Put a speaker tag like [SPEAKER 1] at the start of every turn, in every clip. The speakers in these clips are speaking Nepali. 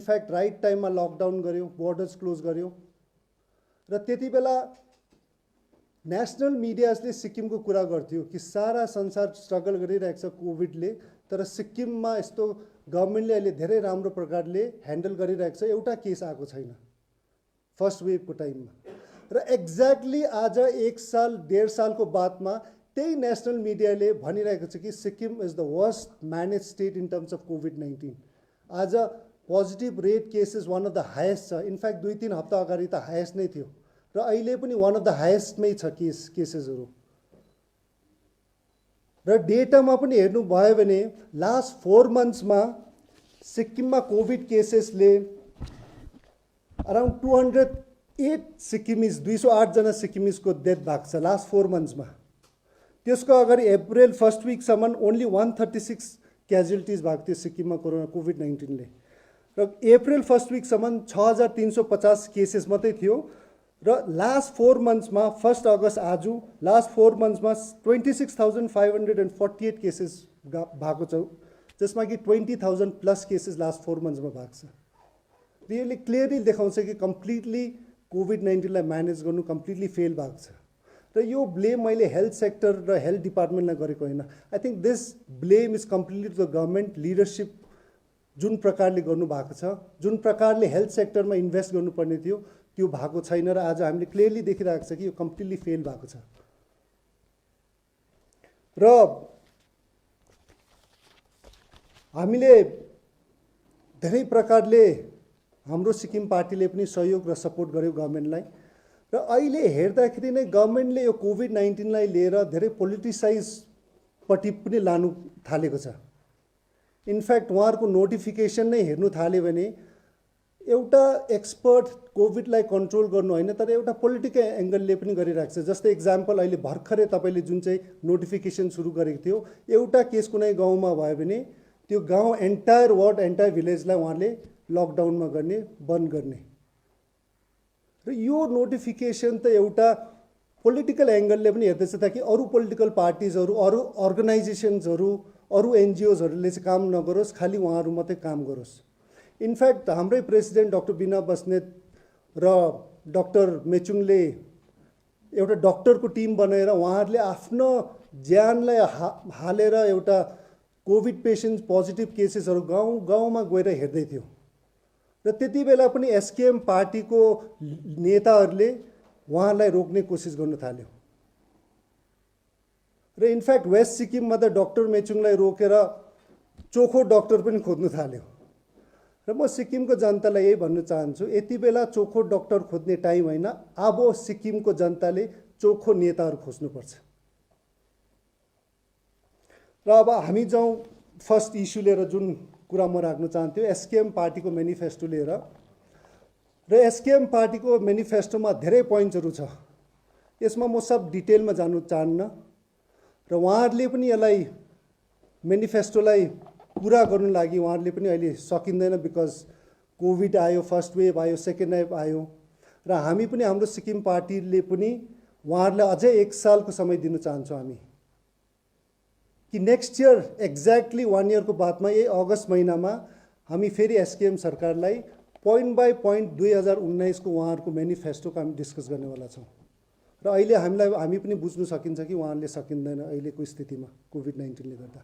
[SPEAKER 1] इनफ्याक्ट राइट टाइममा लकडाउन गर्यो, बोर्डर्स क्लोज गर्यो र त्यति बेला नेसनल मिडियाजले सिक्किमको कुरा गर्थ्यो कि सारा संसार स्ट्रगल गरिरहेको छ कोभिडले, तर सिक्किममा यस्तो गभर्मेन्टले अहिले धेरै राम्रो प्रकारले ह्यान्डल गरिरहेको छ, एउटा केस आएको छैन फर्स्ट वेभको टाइममा। र एक्ज्याक्टली आज 1 साल 1.5 सालको बादमा त्यही नेसनल मिडियाले भनिरहेको छ कि Sikkim is the worst manage state in terms of कोभिड-19। आज positive rate cases one of the highest छ, इनफ्याक्ट 2-3 हप्ता अगाडि त हाइएस्ट नै थियो र अहिले पनि वान अफ द हाइएस्टमै छ केसेसहरू। र डेटामा पनि हेर्नुभयो भने लास्ट 4 मन्थ्समा सिक्किममा कोभिड केसेसले अराउन्ड 208 सिक्किमिज 208 जना सिक्किमिजको डेथ भएको छ लास्ट 4 मन्थ्समा। त्यसको अगाडि अप्रिल फर्स्ट विकसम्म ओन्ली 136 क्याजुअलिटिज भएको थियो सिक्किममा कोभिड-19ले र अप्रिल फर्स्ट विकसम्म 6350 केसेस मात्रै थियो र लास्ट 4 मन्थ्समा 1 अगस्त आज लास्ट 4 मन्थ्समा 26,548 केसेस भएको छ, जसमा कि 20,000 प्लस केसेस लास्ट 4 मन्थ्समा भएको छ। यसले क्लियरली देखाउँछ कि कम्प्लिटली कोभिड-19लाई म्यानेज गर्नु कम्प्लिटली फेल भएको छ र यो ब्लेम मैले हेल्थ सेक्टर र हेल्थ डिपार्टमेन्टलाई गरेको होइन। I think this blame is completely the government leadership जुन प्रकारले गर्नुभएको छ, जुन प्रकारले हेल्थ सेक्टरमा इन्भेस्ट गर्नुपर्ने थियो त्यो भएको छैन र आज हामीले क्लियरली देखिरहेको छ कि यो कम्प्लिटली फेल भएको छ। र हामीले धेरै प्रकारले हाम्रो सिक्किम पार्टीले पनि सहयोग र सपोर्ट गर्यो गभर्मेन्टलाई र अहिले हेर्दाखेरि नै गभर्मेन्टले यो कोभिड-19लाई लिएर धेरै पोलिटिसाइजपट्टि पनि लानु थालेको छ। इनफ्याक्ट उहाँहरूको नोटिफिकेसन नै हेर्नु थाल्यो भने एउटा एक्सपर्ट कोभिडलाई कन्ट्रोल गर्नु होइन तर एउटा पोलिटिकल एङ्गलले पनि गरिरहेको छ। जस्तै इक्जाम्पल अहिले भर्खरै तपाईँले जुन चाहिँ नोटिफिकेसन सुरु गरेको थियो, एउटा केस कुनै गाउँमा भयो भने त्यो गाउँ एन्टायर वार्ड एन्टायर भिलेजलाई उहाँले लकडाउनमा गर्ने बन्द गर्ने र यो नोटिफिकेसन त एउटा पोलिटिकल एङ्गलले पनि हेर्दैछ ताकि अरू पोलिटिकल पार्टिजहरू, अरू अर्गनाइजेसन्सहरू, अरू एनजिओजहरूले चाहिँ काम नगरोस्, खालि उहाँहरू मात्रै काम गरोस्। इनफ्याक्ट हाम्रै प्रेसिडेन्ट डाक्टर बिना बस्नेत र डाक्टर मेचुङले एउटा डक्टरको टिम बनाएर उहाँहरूले आफ्नो ज्यानलाई हालेर एउटा कोभिड पेसेन्ट पोजिटिभ केसेसहरू गाउँ गाउँमा गएर हेर्दै थियो र त्यति बेला पनि एसकेएम पार्टीको नेताहरूले उहाँलाई रोक्ने कोसिस गर्न थाल्यो र इनफ्याक्ट वेस्ट सिक्किममा त डाक्टर मेचुङलाई रोकेर चोखो डाक्टर पनि खोज्नु थाल्यो र म सिक्किमको जनतालाई यही भन्न चाहन्छु, यति बेला चोखो डाक्टर खोज्ने टाइम होइन, अब सिक्किमको जनताले चोखो नेताहरू खोज्नुपर्छ। र अब हामी जाउँ फर्स्ट इस्यु लिएर जुन कुरा म राख्न चाहन्थ्यो एसकेएम पार्टीको मेनिफेस्टो लिएर। र एसकेएम पार्टीको मेनिफेस्टोमा धेरै पोइन्ट्सहरू छ, यसमा म सब डिटेलमा जानु चाहन्न र उहाँहरूले पनि यसलाई मेनिफेस्टोलाई पुरा गर्नु लागि उहाँहरूले पनि अहिले सकिँदैन बिकज कोभिड आयो, फर्स्ट वेभ आयो, सेकेन्ड वेभ आयो र हामी पनि हाम्रो सिक्किम पार्टीले पनि उहाँहरूलाई अझै 1 सालको समय दिन चाहन्छौँ हामी कि नेक्स्ट इयर एक्ज्याक्टली 1 इयरको बादमा यही अगस्त महिनामा हामी फेरि एसकेएम सरकारलाई पोइन्ट बाई पोइन्ट 2019 को उहाँहरूको मेनिफेस्टोको हामी डिस्कस गर्नेवाला छौँ र अहिले हामी पनि बुझ्नु सकिन्छ कि उहाँहरूले सकिँदैन अहिलेको स्थितिमा कोभिड-19ले गर्दा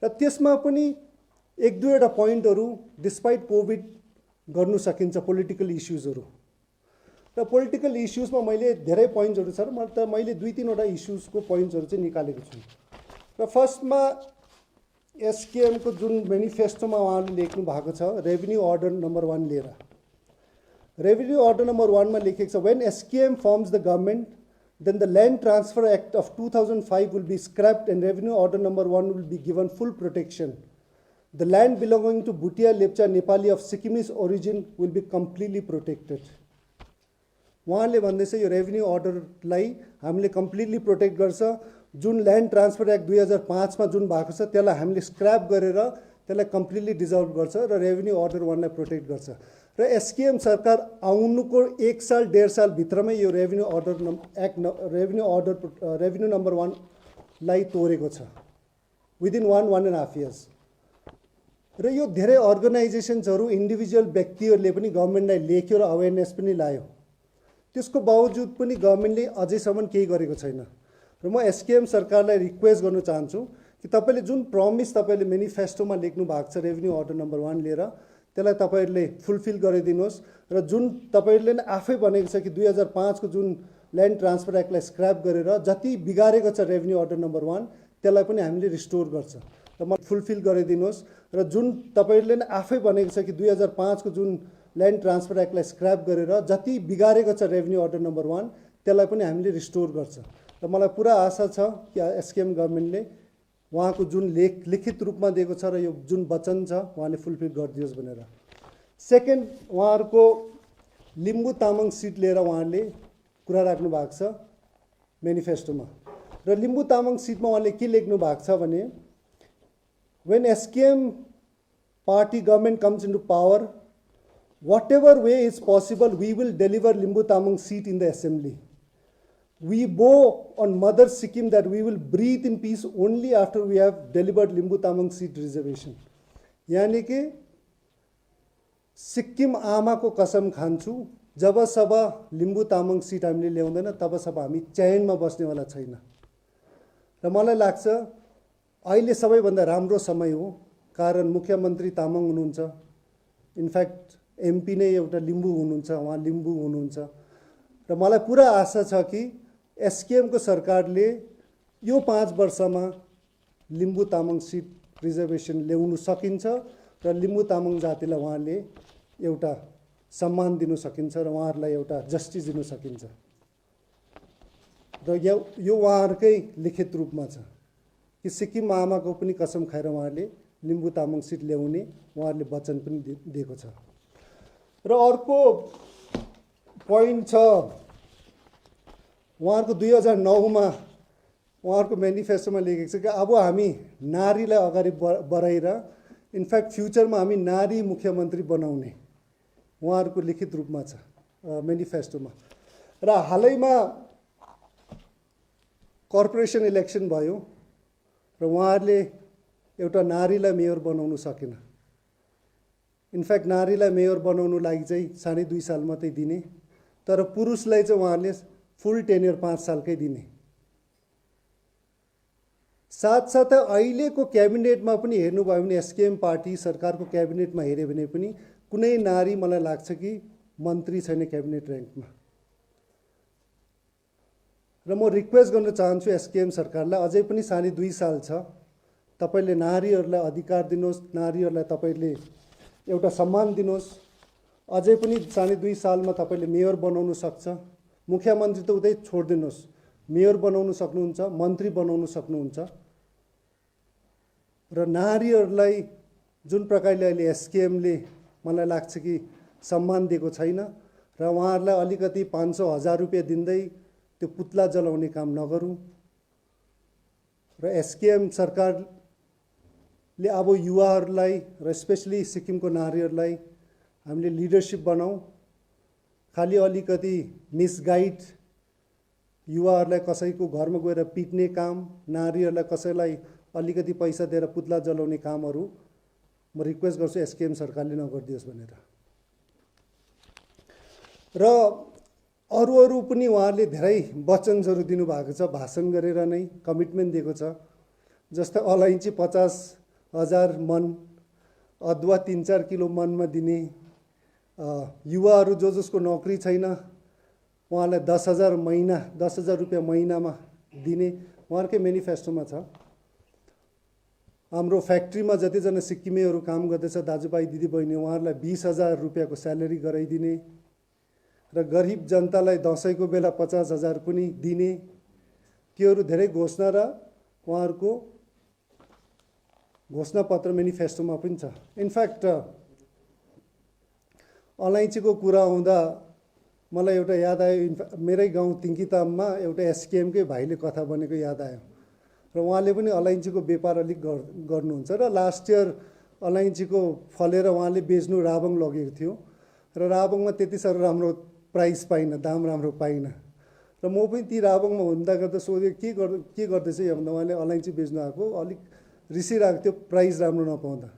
[SPEAKER 1] र त्यसमा पनि 1-2वटा पोइन्टहरू डिस्पाइट कोभिड गर्नु सकिन्छ पोलिटिकल इस्युजहरू र पोलिटिकल इस्युजमा मैले धेरै पोइन्ट्सहरू छ र मैले 2-3वटा इस्युजको पोइन्ट्सहरू चाहिँ निकालेको छु र फर्स्टमा एसकेएमको जुन मेनिफेस्टोमा उहाँले लेख्नु भएको छ रेभिन्यू अर्डर नम्बर 1 लिएर रेभिन्यू अर्डर नम्बर 1 मा लेखेको छ when SKM firms the government then the Land Transfer Act of 2005 will be scrapped and Revenue Order number 1 will be given full protection. The land belonging to Bhutia Lepcha Nepali of Sikkimese origin will be completely protected. उहाँले भन्दैछ यो रेभिन्यू अर्डरलाई हामीले कम्प्लिटली प्रोटेक्ट गर्छ। जुन ल्यान्ड ट्रान्सफर एक्ट 2005 मा जुन भएको छ त्यसलाई हामीले स्क्रैप गरेर त्यसलाई कम्प्लिटली डिजल्भ गर्छ र रेभिन्यू अर्डर 1 लाई प्रोटेक्ट गर्छ र एसकेएम सरकार आउनुको 1 साल 1.5 साल भित्रमै यो रेभिन्यू नम्बर 1 लाई तोडेको छ विदिन 1.5 इयर्स र यो धेरै अर्गनाइजेसन्सहरू इन्डिभिजुअल व्यक्तिहरूले पनि गभर्मेन्टलाई लेख्यो र अवेरनेस पनि लायो। त्यसको बावजुद पनि गभर्मेन्टले अझैसम्म केही गरेको छैन। र म एसकेएम सरकारलाई रिक्वेस्ट गर्न चाहन्छु कि तपाईँले जुन प्रमिस तपाईँले मेनिफेस्टोमा लेख्नु भएको छ रेभेन्यू अर्डर नम्बर 1 लिएर त्यसलाई तपाईँहरूले फुलफिल गरिदिनुहोस्। र जुन तपाईँहरूले नै आफै भनेको छ कि 2005 को जुन ल्यान्ड ट्रान्सफर एक्टलाई स्क्रैप गरेर जति बिगारेको छ रेभेन्यू अर्डर नम्बर 1 त्यसलाई पनि हामीले रिस्टोर गर्छ र म फुलफिल गरिदिनुहोस्। र जुन तपाईँहरूले नै आफै भनेको छ कि 2005 को जुन ल्यान्ड ट्रान्सफर एक्टलाई स्क्रैप गरेर जति बिगारेको छ रेभेन्यू अर्डर नम्बर 1 त्यसलाई पनि हामीले रिस्टोर गर्छ। र मलाई पुरा आशा छ कि एसकेएम गभर्मेन्टले उहाँको जुन लिखित रूपमा दिएको छ र यो जुन वचन छ उहाँले फुलफिल गरिदियोस् भनेर। सेकेन्ड, उहाँहरूको लिम्बू तामाङ सिट लिएर उहाँले कुरा राख्नु भएको छ मेनिफेस्टोमा। र लिम्बू तामाङ सिटमा उहाँले के लेख्नु भएको छ भने when SKM party government comes into power, whatever way is possible, we will deliver Limbu Tamang seat in the assembly. We bow on Mother Sikkim that we will breathe in peace only after we have delivered Limbu Tamang seat reservation. यानी कि सिक्किम आमाको कसम खान्छु जबसम्म लिम्बू तामाङ सिट हामीले ल्याउँदैन तबसम्म हामी चैनमा बस्नेवाला छैन। र मलाई लाग्छ अहिले सबैभन्दा राम्रो समय हो, कारण मुख्यमन्त्री तामाङ हुनुहुन्छ, इनफ्याक्ट एमपी नै एउटा लिम्बू हुनुहुन्छ, उहाँ लिम्बू हुनुहुन्छ। र मलाई पुरा आशा छ कि एसकेएम को सरकारले यो 5 वर्षमा लिम्बू तामाङ सिट रिजर्भेसन ल्याउन सकिन्छ र लिम्बू तामाङ जातिलाई उहाँले एउटा सम्मान दिन सकिन्छ र उहाँहरूलाई एउटा जस्टिस दिन सकिन्छ। र यो उहाँहरूकै लिखित रूपमा छ कि सिक्किम आमाको पनि कसम खाएर उहाँले लिम्बू तामाङ सिट ल्याउने उहाँहरूले वचन पनि दिएको छ। र अर्को पोइन्ट छ उहाँहरूको 2009 मा उहाँहरूको मेनिफेस्टोमा लेखेको छ कि अब हामी नारीलाई अगाडि बढाएर इनफ्याक्ट फ्युचरमा हामी नारी मुख्यमन्त्री बनाउने उहाँहरूको लिखित रूपमा छ मेनिफेस्टोमा। र हालैमा कर्पोरेसन इलेक्सन भयो र उहाँहरूले एउटा नारीलाई मेयर बनाउन सकेन। इनफ्याक्ट नारीलाई मेयर बनाउनु लागि चाहिँ 2.5 साल मात्रै दिने, तर पुरुषलाई चाहिँ उहाँहरूले फुल टेन्योर 5 सालकै दिने। साथसाथै अहिलेको क्याबिनेटमा पनि हेर्नुभयो भने एसकेएम पार्टी सरकारको क्याबिनेटमा हेऱ्यो भने पनि कुनै नारी मलाई लाग्छ कि मन्त्री छैन क्याबिनेट र्याङ्कमा। र म रिक्वेस्ट गर्न चाहन्छु एसकेएम सरकारलाई अझै पनि 2.5 साल छ, तपाईले नारीहरूलाई अधिकार दिनुहोस्, नारीहरूलाई तपाईले एउटा सम्मान दिनुहोस्। अझै पनि 2.5 सालमा तपाईले मेयर बनाउन सक्छ, मुख्यमन्त्री त उतै छोडिदिनुहोस्, मेयर बनाउन सक्नुहुन्छ, मन्त्री बनाउन सक्नुहुन्छ। र नारीहरूलाई जुन प्रकारले अहिले एसकेएमले मलाई लाग्छ कि सम्मान दिएको छैन र उहाँहरूलाई अलिकति 500,000 रुपियाँ दिँदै त्यो पुतला जलाउने काम नगरौँ। र एसकेएम सरकारले अब युवाहरूलाई र स्पेसली सिक्किमको नारीहरूलाई हामीले लिडरसिप बनाऊँ। खालि अलिकति मिसगाइड युवाहरूलाई कसैको घरमा गएर पिट्ने काम, नारीहरूलाई कसैलाई अलिकति पैसा दिएर पुतला जलाउने कामहरू म रिक्वेस्ट गर्छु एसकेएम सरकारले नगरिदियोस् भनेर। र अरू पनि उहाँहरूले धेरै वचनहरू दिनुभएको छ, भाषण गरेर नै कमिटमेन्ट दिएको छ। जस्तै अलैँची 50,000 मन, अदुवा 3-4 किलो मनमा दिने, युवाहरू जसको नोकरी छैन उहाँलाई 10,000 रुपियाँ महिनामा दिने उहाँहरूकै मेनिफेस्टोमा छ। हाम्रो फ्याक्ट्रीमा जतिजना सिक्किमेहरू काम गर्दैछ दाजुभाइ दिदीबहिनी उहाँहरूलाई 20,000 रुपियाँको स्यालेरी गराइदिने र गरिब जनतालाई दसैँको बेला 50,000 पनि दिने, त्योहरू धेरै घोषणा र उहाँहरूको घोषणापत्र मेनिफेस्टोमा पनि छ। इनफ्याक्ट अलैँचीको कुरा आउँदा मलाई एउटा याद आयो, मेरै गाउँ तिङ्किताममा एउटा एसकेएमकै भाइले कथा बनेको याद आयो र उहाँले पनि अलैँचीको व्यापार अलिक गर्नुहुन्छ र लास्ट इयर अलैँचीको फलेर उहाँले बेच्नु राबङ लगेको थियो र राबङमा त्यति साह्रो राम्रो प्राइस पाइनँ, दाम राम्रो पाइनँ। र म पनि ती राबङमा हुँदा गर्दा सोधेँ के गर्दैछ यो भन्दा उहाँले अलैँची बेच्नु आएको, अलिक रिसिरहेको थियो प्राइस राम्रो नपाउँदा।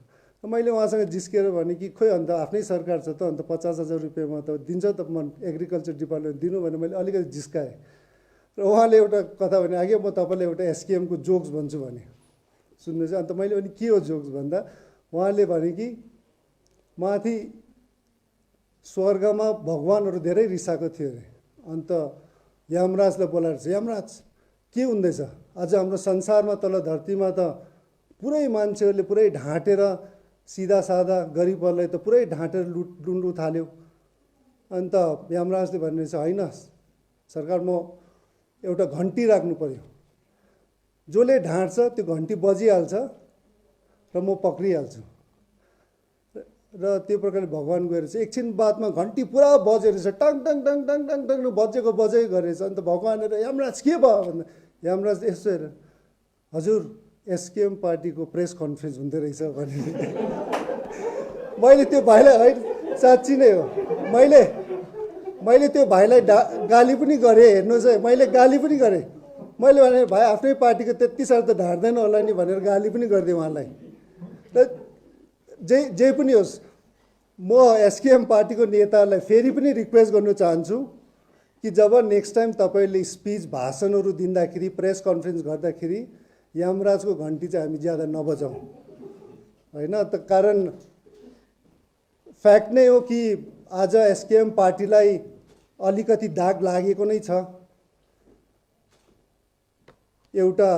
[SPEAKER 1] मैले उहाँसँग जिस्केर भने कि खोइ अन्त आफ्नै सरकार छ त अन्त 50,000 रुपियाँमा त दिन्छ त म एग्रिकल्चर डिपार्टमेन्ट दिनु भने मैले अलिकति जिस्काएँ र उहाँले एउटा कथा भने आगे म तपाईँलाई एउटा एसकेएमको जोक्स भन्छु भने सुन्नुहोस्। अन्त मैले भने के हो जोक्स भन्दा उहाँले भने कि माथि स्वर्गमा भगवानहरू धेरै रिसाएको थियो अरे। अन्त यमराजलाई बोलाएर चाहिँ यमराज के हुँदैछ आज हाम्रो संसारमा तल धरतीमा त पुरै मान्छेहरूले पुरै ढाँटेर सिधा सादा गरिबहरूलाई त पुरै ढाँटेर लुट्नु थाल्यो। अन्त यमराजले भन्ने चाहिँ होइन सरकार म एउटा घन्टी राख्नु पर्यो, जसले ढाँट्छ त्यो घन्टी बजिहाल्छ र म पक्रिहाल्छु। र त्यो प्रकारले भगवान गएर चाहिँ एकछिन बादमा घन्टी पुरा बजेर रहेछ, tongue tongue tongue tongue tongue tongue बजेको बजै गरेछ। अन्त भगवानले यमराज के भयो भन्दा यमराज यसो हेर हजुर एसकेएम पार्टीको प्रेस कन्फरेन्स हुँदो रहेछ भने मैले त्यो भाइलाई होइन साँच्ची नै हो मैले त्यो भाइलाई गाली पनि गरेँ। हेर्नुहोस् है मैले गाली पनि गरेँ। मैले भने भाइ आफ्नै पार्टीको त्यति साह्रो त ढाँट्दैन होला नि भनेर गाली पनि गरिदिएँ उहाँलाई। र जे पनि होस् म एसकेएम पार्टीको नेताहरूलाई फेरि पनि रिक्वेस्ट गर्न चाहन्छु कि जब नेक्स्ट टाइम तपाईँले स्पिच भाषणहरू दिँदाखेरि प्रेस कन्फरेन्स गर्दाखेरि यमराजको घन्टी चाहिँ हामी ज्यादा नबजाउँ होइन त। कारण फ्याक्ट नै हो कि आज एसकेएम पार्टीलाई अलिकति दाग लागेको नै छ। एउटा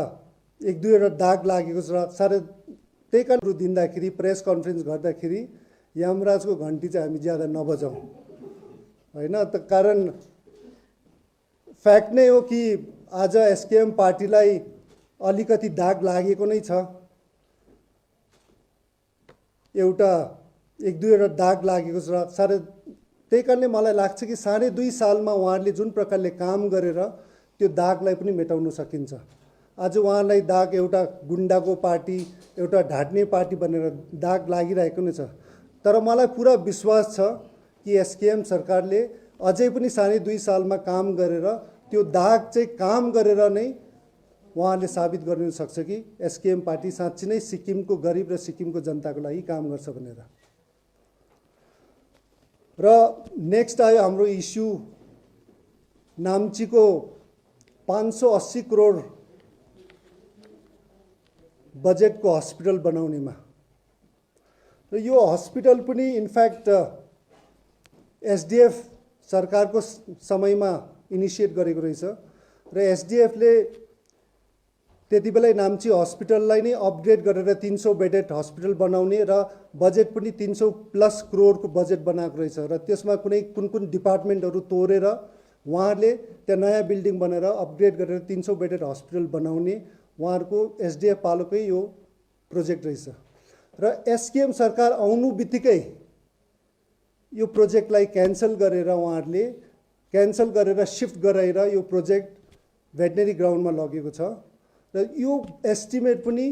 [SPEAKER 1] एक दुईवटा दाग लागेको छ साह्रै। त्यही कारण दिँदाखेरि प्रेस कन्फरेन्स गर्दाखेरि यमराजको घन्टी चाहिँ हामी ज्यादा नबजाउँ होइन त। कारण फ्याक्ट नै हो कि आज एसकेएम पार्टीलाई अलिकति दाग लागेको नै छ। एउटा एक दुईवटा दाग लागेको छ साह्रै। त्यही कारणले मलाई लाग्छ कि 2.5 सालमा उहाँहरूले जुन प्रकारले काम गरेर त्यो दागलाई पनि मेटाउन सकिन्छ। आज उहाँलाई दाग एउटा गुन्डाको पार्टी एउटा ढाँट्ने पार्टी भनेर दाग लागिरहेको नै छ। तर मलाई पुरा विश्वास छ कि एसकेएम सरकारले अझै पनि 2.5 सालमा काम गरेर त्यो दाग चाहिँ काम गरेर नै उहाँले साबित गर्न सक्छ कि एसकेएम पार्टी साँच्चै नै सिक्किमको गरिब र सिक्किमको जनताको लागि काम गर्छ भनेर। र नेक्स्ट आयो हाम्रो इस्यु नाम्चीको 580 करोड बजेटको हस्पिटल बनाउनेमा। र यो हस्पिटल पनि इनफ्याक्ट एसडिएफ सरकारको समयमा इनिसिएट गरेको रहेछ र एसडिएफले त्यति बेलै नाम्ची हस्पिटललाई नै अपग्रेड गरेर 300 बेडेड हस्पिटल बनाउने र बजेट पनि 300+ करोडको बजेट बनाएको रहेछ। र त्यसमा कुन डिपार्टमेन्टहरू तोडेर उहाँहरूले त्यहाँ नयाँ बिल्डिङ बनाएर अपग्रेड गरेर 300 बेडेड हस्पिटल बनाउने उहाँहरूको एसडिएफ पालोकै यो प्रोजेक्ट रहेछ। र एसकेएम सरकार आउनु बित्तिकै यो प्रोजेक्टलाई क्यान्सल गरेर सिफ्ट गराएर यो प्रोजेक्ट भेटनेरी ग्राउन्डमा लगेको छ। र यो एस्टिमेट पनि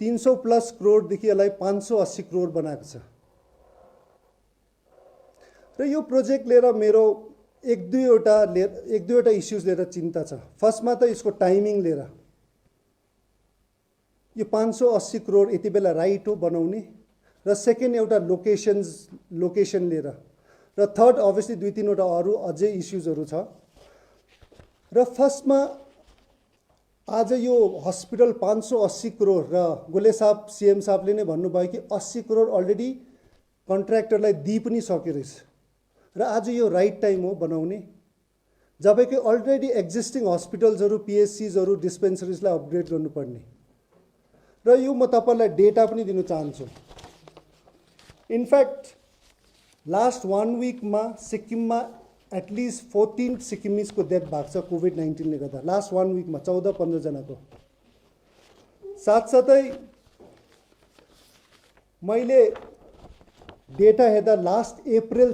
[SPEAKER 1] 300+ करोडदेखि यसलाई 580 करोड बनाएको छ। र यो प्रोजेक्ट लिएर मेरो एक दुईवटा इस्युज लिएर चिन्ता छ। फर्स्टमा त यसको टाइमिङ लिएर यो 580 करोड यति बेला राइट हो बनाउने। र सेकेन्ड एउटा लोकेसन लिएर र थर्ड अभियसली 2-3वटा अरू अझै इस्युजहरू छ। र फर्स्टमा आज यो हस्पिटल 580 करोड र गोले साहब सीएम साहबले नै भन्नुभयो कि 80 करोड अलरेडी कन्ट्र्याक्टरलाई दिइ पनि सके रहेछ। र आज यो राइट टाइम हो बनाउने जबकि अलरेडी एक्जिस्टिङ हस्पिटल्सहरू पिएचसीजहरू डिस्पेन्सरिजलाई अपग्रेड गर्नुपर्ने। र यो म तपाईँलाई डेटा पनि दिन चाहन्छु। इनफ्याक्ट लास्ट 1 विकमा सिक्किममा एटलिस्ट 14 सिक्किमिजको डेथ भएको छ कोभिड-19ले गर्दा। लास्ट 1 विकमा 14-15 जनाको। साथसाथै मैले डेटा हेर्दा लास्ट अप्रिल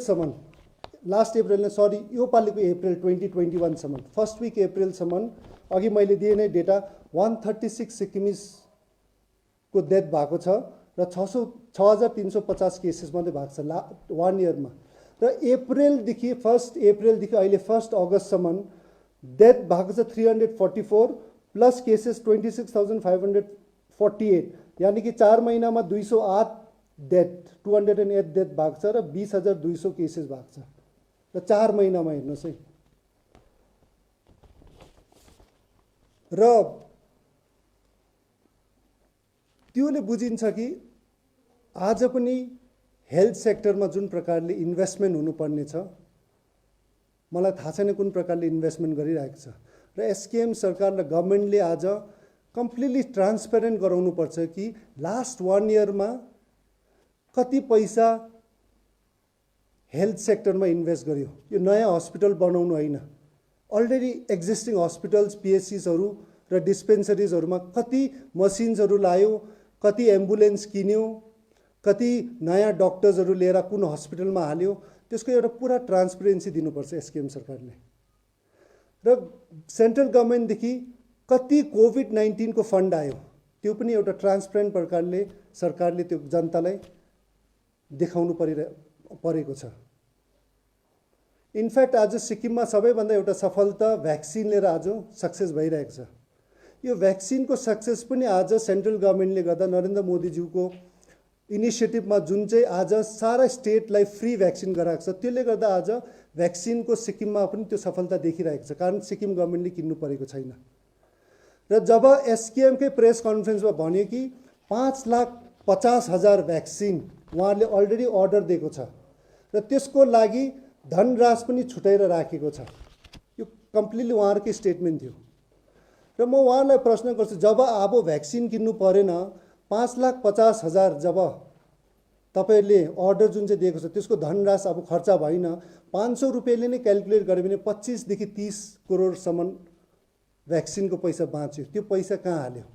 [SPEAKER 1] यो पालिको अप्रिल 2021सम्म फर्स्ट विक अप्रिलसम्म अघि मैले दिए नै डेटा 136 सिक्किमिजको डेथ भएको छ र 6,350 केसेस मात्रै भएको छ 1 इयरमा। र अप्रिलदेखि 1 अप्रिलदेखि अहिले 1 अगस्तसम्म डेथ भएको छ 344 प्लस केसेस 26,548 यानि कि 4 महिनामा 208 डेथ 208 डेथ भएको छ र 20,200 केसेस भएको छ र 4 महिनामा हेर्नुहोस् है। र त्योले बुझिन्छ कि आज पनि हेल्थ सेक्टरमा जुन प्रकारले इन्भेस्टमेन्ट हुनुपर्ने छ, मलाई थाहा छैन कुन प्रकारले इन्भेस्टमेन्ट गरिरहेको छ। र एसकेएम सरकार र गभर्मेन्टले आज कम्प्लिटली ट्रान्सपेरेन्ट गराउनुपर्छ कि लास्ट 1 इयरमा कति पैसा हेल्थ सेक्टरमा इन्भेस्ट गर्यो। यो नयाँ हस्पिटल बनाउनु होइन, अलरेडी एक्जिस्टिङ हस्पिटल्स पिएचसीहरू र डिस्पेन्सरिजहरूमा कति मसिन्सहरू लायो, कति एम्बुलेन्स किन्यो, कति नयाँ डक्टर्सहरू लिएर कुन हस्पिटलमा हाल्यो, त्यसको एउटा पुरा ट्रान्सपेरेन्सी दिनुपर्छ एसकेएम सरकारले। र सेन्ट्रल गभर्मेन्टदेखि कति कोभिड-19 को फन्ड आयो त्यो पनि एउटा ट्रान्सपेरेन्ट प्रकारले सरकारले त्यो जनतालाई देखाउनु परेको छ। इनफ्याक्ट आज सिक्किममा सबैभन्दा एउटा सफलता भ्याक्सिन लिएर आज सक्सेस भइरहेको छ। यो भ्याक्सिनको सक्सेस पनि आज सेन्ट्रल गभर्मेन्टले गर्दा नरेन्द्र मोदीज्यूको इनिसिएटिभमा जुन चाहिँ आज सारा स्टेटलाई फ्री भ्याक्सिन गराएको छ, त्यसले गर्दा आज भ्याक्सिनको सिक्किममा पनि त्यो सफलता देखिरहेको छ, कारण सिक्किम गभर्मेन्टले किन्नु परेको छैन। र जब एसकेएमकै प्रेस कन्फरेन्समा भन्यो कि 5,50,000 भ्याक्सिन उहाँहरूले अलरेडी अर्डर दिएको छ र त्यसको लागि धनराशि पनि छुटाएर राखेको छ, यो कम्प्लिटली उहाँहरूकै स्टेटमेन्ट थियो। र म उहाँलाई प्रश्न गर्छु, जब अब भ्याक्सिन किन्नु परेन, 5,50,000 जब तपाईँहरूले अर्डर जुन चाहिँ दिएको छ त्यसको धनराशि अब खर्च भएन, 500 रुपियाँले नै क्यालकुलेट गऱ्यो भने 25 देखि 30 करोडसम्म भ्याक्सिनको पैसा बाँच्यो। त्यो पैसा कहाँ हाल्यो?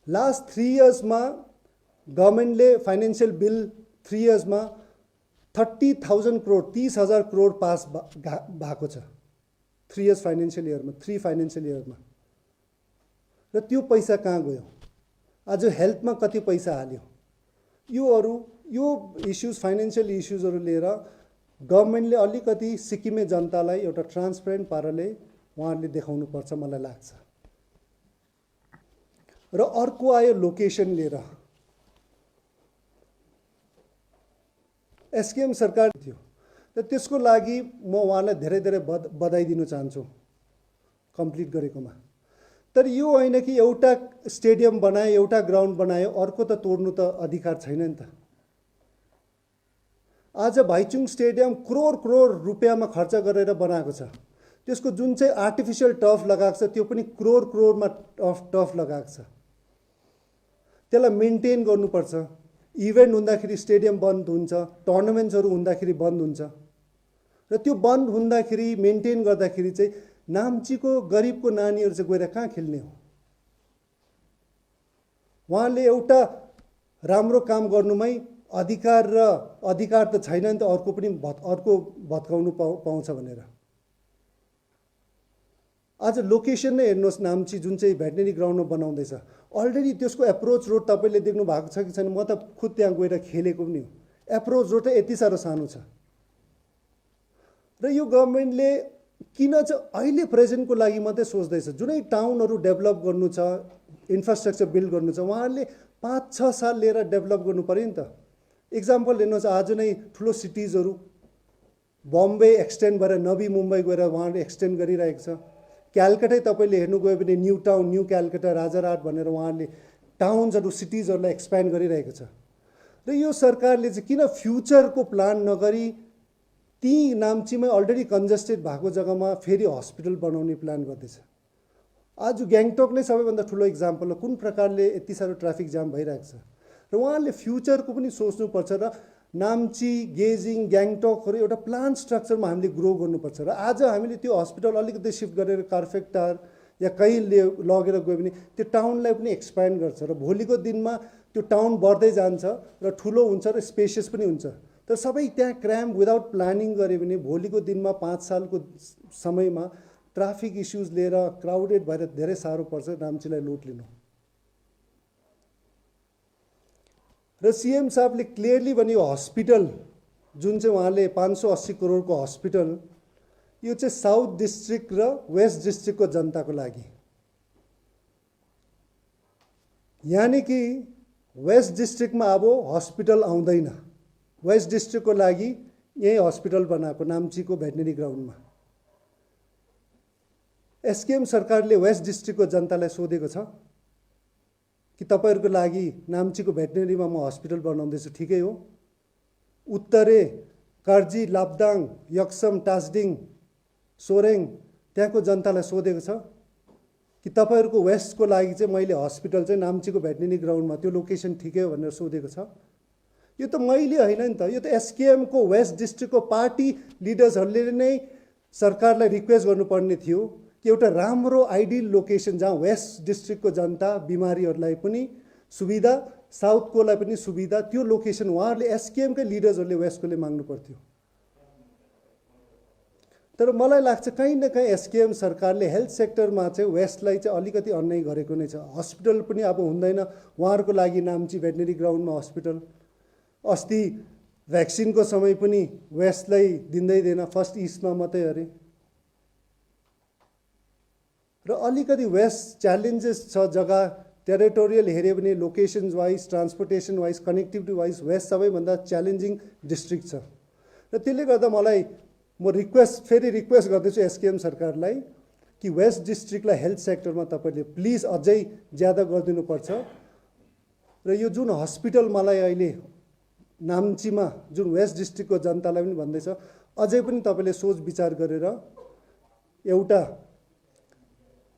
[SPEAKER 1] लास्ट 3 इयर्समा गभर्मेन्टले financial bill 3 इयर्समा 30,000 crore 30,000 crore pass भएको छ 3 इयर्स फाइनेन्सियल इयरमा, 3 फाइनेन्सियल इयरमा। र त्यो पैसा कहाँ गयो? आज हेल्थमा कति पैसा हाल्यो? यो इस्युज फाइनेन्सियल इस्युजहरू लिएर गभर्मेन्टले अलिकति सिक्किमे जनतालाई एउटा ट्रान्सपेरेन्ट पाराले उहाँहरूले देखाउनु पर्छ मलाई लाग्छ। र अर्को आयो लोकेसन लिएर। एसकेएम सरकार थियो र त्यसको लागि म उहाँलाई धेरै धेरै बधाई दिन चाहन्छु कम्प्लिट गरेकोमा। तर यो होइन कि एउटा स्टेडियम बनायो, एउटा ग्राउन्ड बनायो, अर्को त तोड्नु त अधिकार छैन नि त। आज भाइचुङ स्टेडियम करोड रुपियाँमा खर्च गरेर बनाएको छ, त्यसको जुन चाहिँ आर्टिफिसियल टर्फ लगाएको छ त्यो पनि करोडमा टर्फ लगाएको छ। त्यसलाई मेन्टेन गर्नुपर्छ। इभेन्ट हुँदाखेरि स्टेडियम बन्द हुन्छ, टुर्नामेन्ट्सहरू हुँदाखेरि बन्द हुन्छ र त्यो बन्द हुँदाखेरि मेन्टेन गर्दाखेरि चाहिँ नाम्चीको गरिबको नानीहरू चाहिँ गएर कहाँ खेल्ने हो? उहाँले एउटा राम्रो काम गर्नुमै अधिकार त छैन नि त, अर्को भत्काउनु पाउँछ भनेर। आज लोकेसन नै हेर्नुहोस्, नाम्ची जुन चाहिँ भेटनेरी ग्राउन्डमा बनाउँदैछ, अलरेडी त्यसको एप्रोच रोड तपाईँले देख्नु भएको छ कि छैन? म त खुद त्यहाँ गएर खेलेको पनि हो। एप्रोच रोड त यति साह्रो सानो छ। र यो गभर्मेन्टले किन चाहिँ अहिले प्रेजेन्टको लागि मात्रै सोच्दैछ? जुनै टाउनहरू डेभलप गर्नु छ, इन्फ्रास्ट्रक्चर बिल्ड गर्नु छ, उहाँहरूले 5-6 साल लिएर डेभलप गर्नु पऱ्यो नि त। इक्जाम्पल हेर्नुहोस्, आज नै ठुलो सिटिजहरू बम्बे एक्सटेन्ड भएर नवी मुम्बई गएर उहाँहरूले एक्सटेन्ड गरिरहेको छ। क्यालकटै तपाईँले हेर्नु गयो भने न्यू टाउन, न्यू क्यालकटा, राजारहाट भनेर उहाँहरूले टाउन्सहरू सिटिजहरूलाई एक्सप्यान्ड गरिरहेको छ। र यो सरकारले चाहिँ किन फ्युचरको प्लान नगरी ती नाम्चीमै अलरेडी कन्जेस्टेड भएको जग्गामा फेरि हस्पिटल बनाउने प्लान गर्दैछ? आज ग्याङटोक नै सबैभन्दा ठुलो इक्जाम्पल हो, कुन प्रकारले यति साह्रो ट्राफिक जाम भइरहेको छ। र उहाँहरूले फ्युचरको पनि सोच्नुपर्छ र नाम्ची, गेजिङ, ग्याङटोकहरू एउटा प्लान स्ट्रक्चरमा हामीले ग्रो गर्नुपर्छ। र आज हामीले त्यो हस्पिटल अलिकति सिफ्ट गरेर कार्फेक्टार या कहीँ लगेर गयो भने त्यो टाउनलाई पनि एक्सप्यान्ड गर्छ र भोलिको दिनमा त्यो टाउन बढ्दै जान्छ र ठुलो हुन्छ र स्पेसियस पनि हुन्छ। तर सबै त्यहाँ क्राम विदाउट प्लानिङ गऱ्यो भने भोलिको दिनमा 5 सालको समयमा ट्राफिक इस्युज लिएर क्राउडेड भएर धेरै साह्रो पर्छ नाम्चीलाई लोड लिनु। र सीएम साहबले क्लियरली भन्यो हस्पिटल जुन चाहिँ उहाँले 580 करोडको हस्पिटल, यो चाहिँ साउथ डिस्ट्रिक्ट र वेस्ट डिस्ट्रिक्टको जनताको लागि, यानि कि वेस्ट डिस्ट्रिक्टमा अब हस्पिटल आउँदैन। वेस्ट डिस्ट्रिक्टको लागि यही हस्पिटल बनाएको नाम्चीको भेटनेरी ग्राउन्डमा। एसकेएम सरकारले वेस्ट डिस्ट्रिक्टको जनतालाई सोधेको छ कि तपाईँहरूको लागि नाम्चीको भेटनेरीमा म हस्पिटल बनाउँदैछु, ठिकै हो? उत्तरे कार्जी, लाप्दाङ, यक्सम, टासडिङ, सोरेङ त्यहाँको जनतालाई सोधेको छ कि तपाईँहरूको वेस्टको लागि चाहिँ मैले हस्पिटल चाहिँ नाम्चीको भेटनेरी ग्राउन्डमा, त्यो लोकेसन ठिकै हो भनेर सोधेको छ? यो त मैले होइन नि त, यो त एसकेएमको वेस्ट डिस्ट्रिक्टको पार्टी लिडर्सहरूले नै सरकारलाई रिक्वेस्ट गर्नुपर्ने थियो कि एउटा राम्रो आइडियल लोकेसन जहाँ वेस्ट डिस्ट्रिक्टको जनता बिमारीहरूलाई पनि सुविधा, साउथकोलाई पनि सुविधा, त्यो लोकेसन उहाँहरूले एसकेएमकै लिडर्सहरूले वेस्टकोले माग्नु पर्थ्यो। तर मलाई लाग्छ कहीँ न कहीँ एसकेएम सरकारले हेल्थ सेक्टरमा चाहिँ वेस्टलाई चाहिँ अलिकति अन्याय गरेको नै छ। हस्पिटल पनि अब हुँदैन उहाँहरूको लागि नाम्ची भेटनेरी ग्राउन्डमा हस्पिटल। अस्ति भ्याक्सिनको समय पनि वेस्टलाई दिँदैन, फर्स्ट इस्टमा मात्रै अरे। र अलिकति वेस्ट च्यालेन्जेस छ जग्गा, टेरिटोरियल हेऱ्यो भने location wise, transportation wise, connectivity wise west सबैभन्दा च्यालेन्जिङ डिस्ट्रिक्ट छ। र त्यसले गर्दा म फेरि रिक्वेस्ट गर्दैछु एसकेएम सरकारलाई कि वेस्ट डिस्ट्रिक्टलाई हेल्थ सेक्टरमा तपाईँले प्लिज अझै ज्यादा गरिदिनुपर्छ। र यो जुन हस्पिटल मलाई अहिले नाम्चीमा जुन वेस्ट डिस्ट्रिक्टको जनतालाई पनि भन्दैछ, अझै पनि तपाईँले सोच विचार गरेर एउटा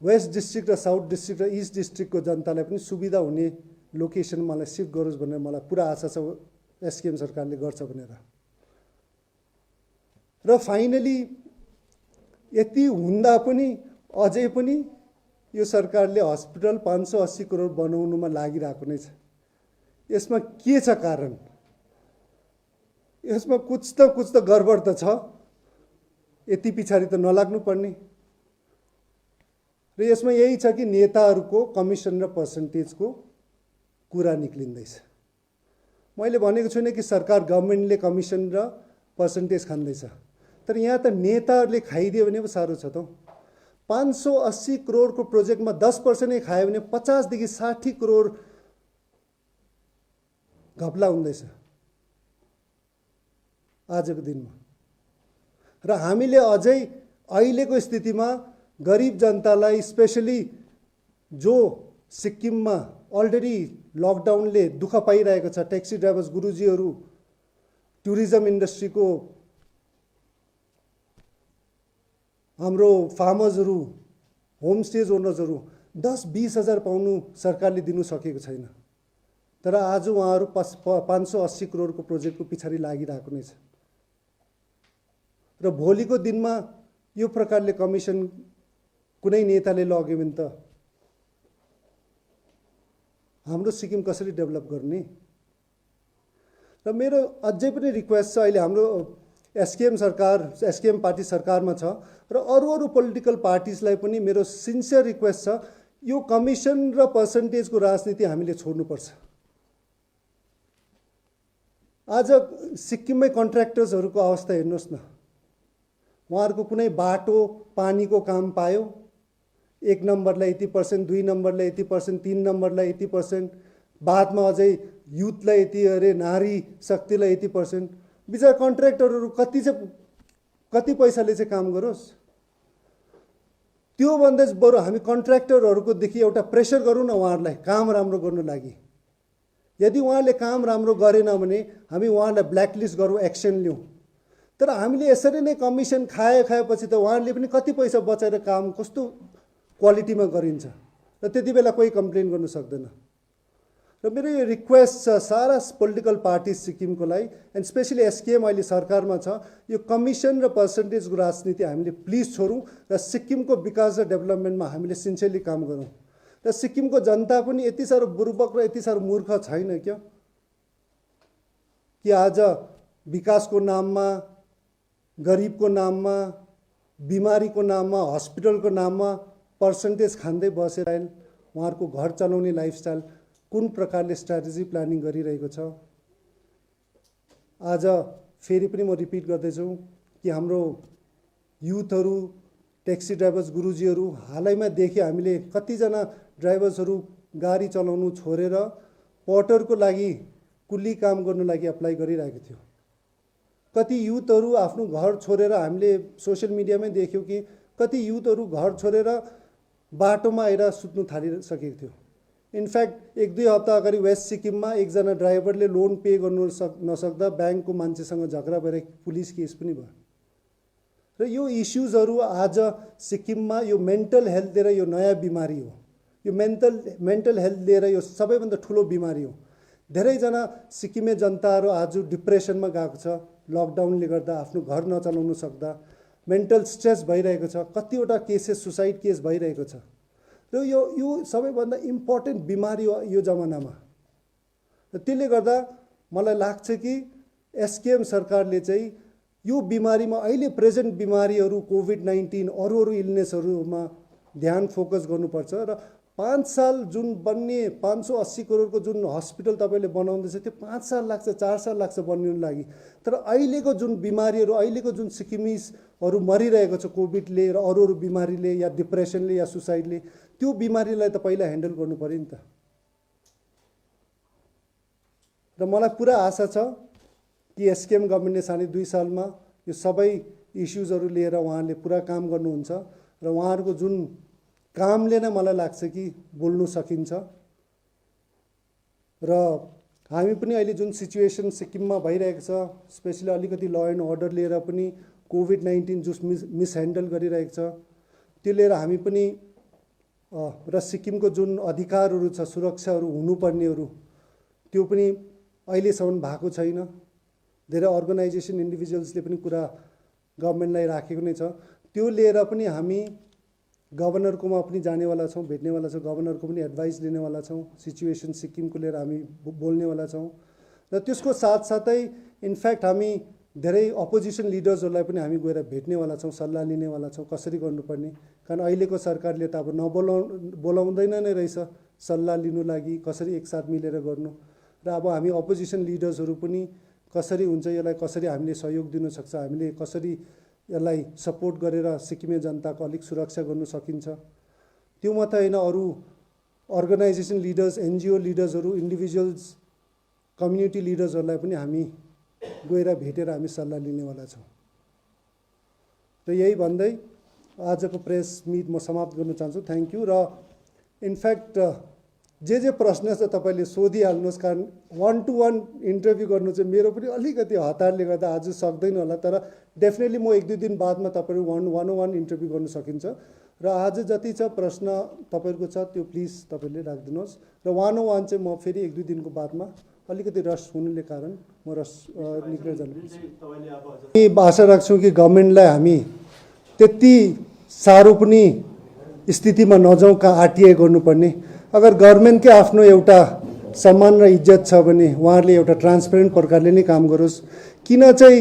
[SPEAKER 1] वेस्ट डिस्ट्रिक्ट र साउथ डिस्ट्रिक्ट र इस्ट डिस्ट्रिक्टको जनतालाई पनि सुविधा हुने लोकेसन मलाई सिफ्ट गरोस् भनेर मलाई पुरा आशा छ एसकेएम सरकारले गर्छ भनेर। र फाइनली यति हुँदा पनि अझै पनि यो सरकारले हस्पिटल 580 करोड बनाउनुमा लागिरहेको नै छ। यसमा के छ कारण? यसमा कुछ त गडबड त छ, यति पछाडि त नलाग्नु पर्ने। र यसमा यही छ कि नेताहरूको कमिसन र पर्सेन्टेजको कुरा निक्लिँदैछ। मैले भनेको छुइनँ कि सरकार गभर्मेन्टले कमिसन र पर्सेन्टेज खाँदैछ, तर यहाँ त नेताहरूले खाइदियो भने पो साह्रो छ त। 580 करोडको प्रोजेक्टमा 10% नै खायो भने 50 देखि 60 करोड घपला हुँदैछ आजको दिनमा। र हामीले अझै अहिलेको स्थितिमा गरिब जनतालाई, स्पेसली जो सिक्किममा अलरेडी लकडाउनले दुःख पाइरहेको छ, ट्याक्सी ड्राइभर्स, गुरुजीहरू, टुरिज्म इन्डस्ट्रीको हाम्रो फार्मर्सहरू, होमस्टेज ओनर्सहरू 10-20 हजार पाउनु सरकारले दिनु सकेको छैन। तर आज उहाँहरू 580 करोडको प्रोजेक्टको पछाडि लागिरहेको नै छ। र भोलिको दिनमा यो प्रकारले कमिसन कुनै नेताले लग्यो भने त हाम्रो सिक्किम कसरी डेभलप गर्ने? र मेरो अझै पनि रिक्वेस्ट छ, अहिले हाम्रो एसकेएम सरकार, एसकेएम पार्टी सरकारमा छ र अरू पोलिटिकल पार्टिजलाई पनि मेरो सिन्सियर रिक्वेस्ट छ, यो कमिसन र पर्सेन्टेजको राजनीति हामीले छोड्नुपर्छ। आज सिक्किममै कन्ट्र्याक्टर्सहरूको अवस्था हेर्नुहोस् न, उहाँहरूको कुनै बाटो पानीको काम पायो, 1 नम्बरलाई यति %, 2 नम्बरलाई यति %, 3 नम्बरलाई यति %, बादमा अझै युथलाई यति अरे, नारी शक्तिलाई यति %। बिचरा कन्ट्र्याक्टरहरू कति पैसाले चाहिँ काम गरोस्? त्यो भन्दा बरु हामी कन्ट्र्याक्टरहरूको देखि एउटा प्रेसर गरौँ न उहाँहरूलाई काम राम्रो गर्नु लागि। यदि उहाँले काम राम्रो गरेन भने हामी उहाँलाई ब्ल्याकलिस्ट गरौँ, एक्सन लिउँ। तर हामीले यसरी नै कमिसन खाएपछि त उहाँहरूले पनि कति पैसा बचाएर काम कस्तो क्वालिटीमा गरिन्छ र त्यति बेला कोही कम्प्लेन गर्नु सक्दैन। र मेरो यो रिक्वेस्ट छ सारा पोलिटिकल पार्टिज सिक्किमकोलाई, एन्ड स्पेसली एसकेएम अहिले सरकारमा छ, यो कमिसन र पर्सेन्टेजको राजनीति हामीले प्लिज छोडौँ र सिक्किमको विकास र डेभलपमेन्टमा हामीले सिन्सियरली काम गरौँ। र सिक्किमको जनता पनि यति साह्रो बुर्बक र यति साह्रो मूर्ख छैन क्या कि आज विकासको नाममा, गरिबको नाममा, बिमारीको नाममा, हस्पिटलको नाममा पर्सेन्टेज खाँदै बसेर उहाँहरूको घर चलाउने लाइफस्टाइल कुन प्रकारले स्ट्र्याटेजी प्लानिङ गरिरहेको छ। आज फेरि पनि म रिपिट गर्दैछु कि हाम्रो युथहरू, ट्याक्सी ड्राइभर्स, गुरुजीहरू हालैमा देख्यो हामीले कतिजना ड्राइभर्सहरू गाडी चलाउनु छोडेर पोर्टरको लागि कुल्ली काम गर्नु लागि अप्लाई गरिरहेको थियो। कति युथहरू आफ्नो घर छोडेर हामीले सोसियल मिडियामै देख्यौँ कि कति युथहरू घर छोडेर बाटोमा आएर सुत्नु थालिसकेको थियो। इनफ्याक्ट 1-2 हप्ता अगाडि वेस्ट सिक्किममा एकजना ड्राइभरले लोन पे गर्नु नसक्दा ब्याङ्कको मान्छेसँग झगडा भएर पुलिस केस पनि भयो। र यो इस्युजहरू आज सिक्किममा यो मेन्टल हेल्थ लिएर यो नयाँ बिमारी हो। यो मेन्टल हेल्थ लिएर यो सबैभन्दा ठुलो बिमारी हो। धेरैजना सिक्किमे जनताहरू आज डिप्रेसनमा गएको छ, लकडाउनले गर्दा आफ्नो घर नचलाउनु सक्दा मेन्टल स्ट्रेस भइरहेको छ। कतिवटा केसेस सुसाइड केस भइरहेको छ। र यो सबैभन्दा इम्पोर्टेन्ट बिमारी हो यो जमानामा। र त्यसले गर्दा मलाई लाग्छ कि एसकेएम सरकारले चाहिँ यो बिमारीमा अहिले प्रेजेन्ट बिमारीहरू कोभिड-19 अरू इलनेसहरूमा ध्यान फोकस गर्नुपर्छ। र 5 साल जुन बन्ने 580 करोडको जुन हस्पिटल तपाईँले बनाउँदैछ त्यो 5 साल लाग्छ, 4 साल लाग्छ बनिनुको लागि। तर अहिलेको जुन बिमारीहरू, अहिलेको जुन सिक्किमिजहरू मरिरहेको छ कोभिडले र अरू बिमारीले या डिप्रेसनले या सुसाइडले, त्यो बिमारीलाई त पहिला ह्यान्डल गर्नु पर्यो नि त। र मलाई पुरा आशा छ कि एसकेएम गभर्मेन्टले साढे 2 सालमा यो सबै इस्युजहरू लिएर उहाँले पुरा काम गर्नुहुन्छ। र उहाँहरूको जुन कामले नै मलाई लाग्छ कि बोल्नु सकिन्छ। र हामी पनि अहिले जुन सिचुएसन सिक्किममा भइरहेको छ, स्पेसली अलिकति ल एन्ड अर्डर लिएर पनि कोभिड-19 जुन मिसह्यान्डल गरिरहेको छ त्यो लिएर हामी पनि र सिक्किमको जुन अधिकारहरू छ, सुरक्षाहरू हुनुपर्नेहरू, त्यो पनि अहिलेसम्म भएको छैन। धेरै अर्गनाइजेसन इन्डिभिजुअल्सले पनि कुरा गभर्मेन्टलाई राखेको नै छ। त्यो लिएर पनि हामी गभर्नरकोमा पनि जानेवाला छौँ, भेट्नेवाला छौँ, गभर्नरको पनि एडभाइस लिनेवाला छौँ। सिचुएसन सिक्किमको लिएर हामी बोल्नेवाला छौँ। र त्यसको साथसाथै इनफ्याक्ट हामी धेरै अपोजिसन लिडर्सहरूलाई पनि हामी गएर भेट्नेवाला छौँ, सल्लाह लिनेवाला छौँ कसरी गर्नुपर्ने। कारण अहिलेको सरकारले त अब बोलाउँदैन नै रहेछ सल्लाह लिनु लागि, कसरी एकसाथ मिलेर गर्नु। र अब हामी अपोजिसन लिडर्सहरू पनि कसरी हुन्छ यसलाई कसरी हामीले सहयोग दिन सक्छ, हामीले कसरी यसलाई सपोर्ट गरेर सिक्किमे जनताको अलिक सुरक्षा गर्नु सकिन्छ। त्यो मात्रै होइन, अरू अर्गनाइजेसन लिडर्स, एनजिओ लिडर्सहरू, इन्डिभिजुअल्स, कम्युनिटी लिडर्सहरूलाई पनि हामी गएर भेटेर हामी सल्लाह लिनेवाला छौँ। र यही भन्दै आजको प्रेस मिट म समाप्त गर्न चाहन्छु। Thank you. र इनफ्याक्ट जे प्रश्न छ तपाईँले सोधिहाल्नुहोस्, कारण 1-to-1 इन्टरभ्यू गर्नु चाहिँ मेरो पनि अलिकति हतारले गर्दा आज सक्दैन होला। तर डेफिनेटली म 1-2 दिन बादमा तपाईँहरू 1-on-1 इन्टरभ्यू गर्न सकिन्छ। र आज जति छ प्रश्न तपाईँहरूको छ त्यो प्लिज तपाईँले राखिदिनुहोस्। र 1-on-1 चाहिँ म फेरि 1-2 दिनको बादमा अलिकति रस हुनुले कारण म निक्लेर जानुपर्छ। आशा राख्छौँ कि गभर्मेन्टलाई हामी त्यति साह्रो पनि स्थितिमा नजाउँ कहाँ आरटिआई गर्नुपर्ने। अगर गभर्मेन्टकै आफ्नो एउटा सम्मान र इज्जत छ भने उहाँहरूले एउटा ट्रान्सपेरेन्ट प्रकारले नै काम गरोस्। किन चाहिँ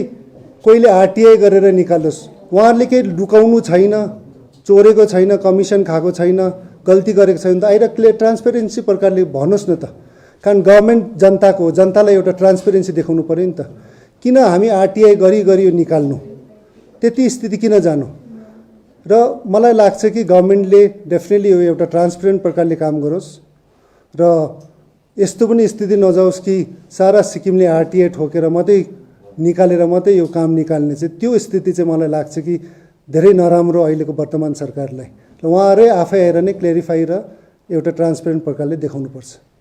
[SPEAKER 1] कोहीले आरटिआई गरेर निकालोस्? उहाँहरूले केही लुकाउनु छैन, चोरेको छैन, कमिसन खाएको छैन, गल्ती गरेको छैन त आएर ट्रान्सपेरेन्सी प्रकारले भन्नुहोस् न त। कारण गभर्मेन्ट जनताको हो, जनतालाई एउटा ट्रान्सपेरेन्सी देखाउनु पऱ्यो नि त। किन हामी आरटिआई गरी यो निकाल्नु? त्यति स्थिति किन जानु? र मलाई लाग्छ कि गभर्मेन्टले डेफिनेटली यो एउटा ट्रान्सपेरेन्ट प्रकारले काम गरोस् र यस्तो पनि स्थिति नजाओस् कि सारा सिक्किमले आरटिआई ठोकेर मात्रै निकालेर मात्रै यो काम निकाल्ने चाहिँ त्यो स्थिति चाहिँ मलाई लाग्छ कि धेरै नराम्रो अहिलेको वर्तमान सरकारलाई। र उहाँहरू आफै आएर नै क्लेरिफाई र एउटा ट्रान्सपेरेन्ट प्रकारले देखाउनुपर्छ।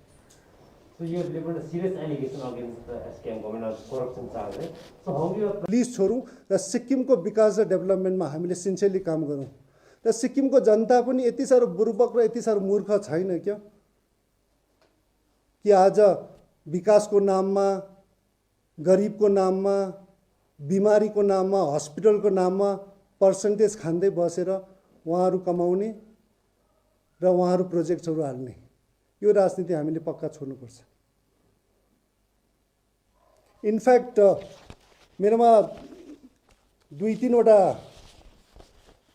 [SPEAKER 1] प्लिज छोडौँ र सिक्किमको विकास र डेभलपमेन्टमा हामीले सिन्सियरली काम गरौँ। र सिक्किमको जनता पनि यति साह्रो बुर्बक र यति साह्रो मूर्ख छैन क्या कि आज विकासको नाममा, गरिबको नाममा, बिमारीको नाममा, हस्पिटलको नाममा पर्सेन्टेज खाँदै बसेर उहाँहरू कमाउने र उहाँहरू प्रोजेक्टहरू हाल्ने। यो राजनीति हामीले पक्का छोड्नुपर्छ। इनफ्याक्ट मेरोमा 2-3वटा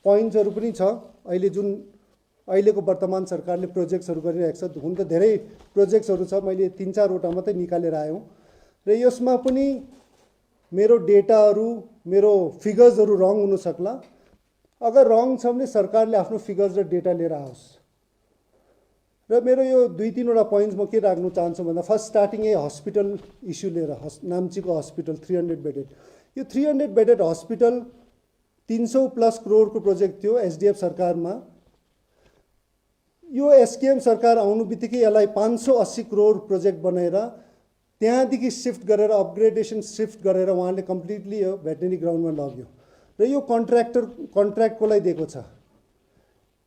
[SPEAKER 1] पोइन्ट्सहरू पनि छ। अहिले जुन अहिलेको वर्तमान सरकारले प्रोजेक्ट्सहरू गरिरहेको छ, हुन त धेरै प्रोजेक्ट्सहरू छ, मैले 3-4वटा मात्रै निकालेर आयौँ। र यसमा पनि मेरो डेटाहरू, मेरो फिगर्सहरू रङ हुन सक्ला। अगर रङ छ भने सरकारले आफ्नो फिगर्स र डेटा लिएर आओस्। र मेरो यो 2-3 पोइन्ट्स म के राख्न चाहन्छु भन्दा फर्स्ट स्टार्टिङ हस्पिटल इस्यु लिएर नाम्चीको हस्पिटल 300 बेडेड यो 300 बेडेड हस्पिटल 300+ करोडको प्रोजेक्ट थियो एसडीएफ सरकारमा यो एसकेएम सरकार आउनु बित्तिकै यसलाई 580 करोड प्रोजेक्ट बनाएर त्यहाँदेखि शिफ्ट गरेर अपग्रेडेसन शिफ्ट गरेर उहाँले कम्प्लिटली यो भेटनेरी ग्राउन्डमा लग्यो र यो कन्ट्र्याक्ट कोलाई दिएको छ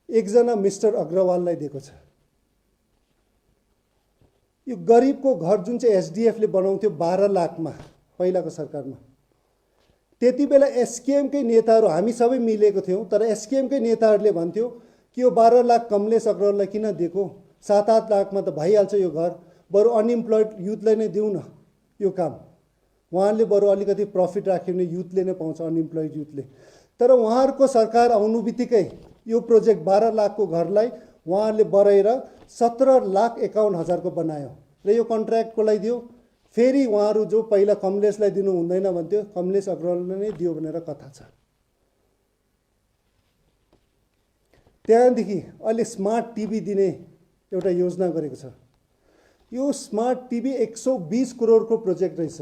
[SPEAKER 1] एकजना मिस्टर अग्रवाललाई दिएको छ यो गरिबको घर जुन चाहिँ एसडीएफले बनाउँथ्यो 12 लाखमा पहिलाको सरकारमा त्यति बेला एसकेएमकै नेताहरू हामी सबै मिलेको थियौं तर एसकेएमकै नेताहरूले भन्थ्यो कि यो 12 लाख कमलेश अग्रवाललाई किन दिएको 7-8 लाखमा त भइहाल्छ यो घर बरु अनइम्प्लोइड युथलाई नै दिउँ न यो काम उहाँले बरु अलिकति प्रफिट राख्यो भने युथले नै पाउँछ अनइम्प्लोइड युथले तर उहाँहरूको सरकार आउनु बित्तिकै यो प्रोजेक्ट 12 लाखको घरलाई उहाँले बढाएर 17,51,000 को बनायो र यो कन्ट्र्याक्ट कोलाई दियो फेरि उहाँहरू जो पहिला कमलेशलाई दिनु हुँदैन भन्थ्यो कमलेश अग्रवालले नै दियो भनेर कथा छ त्यहाँदेखि अहिले स्मार्ट टिभी दिने एउटा योजना गरेको छ यो स्मार्ट टिभी 120 करोडको प्रोजेक्ट रहेछ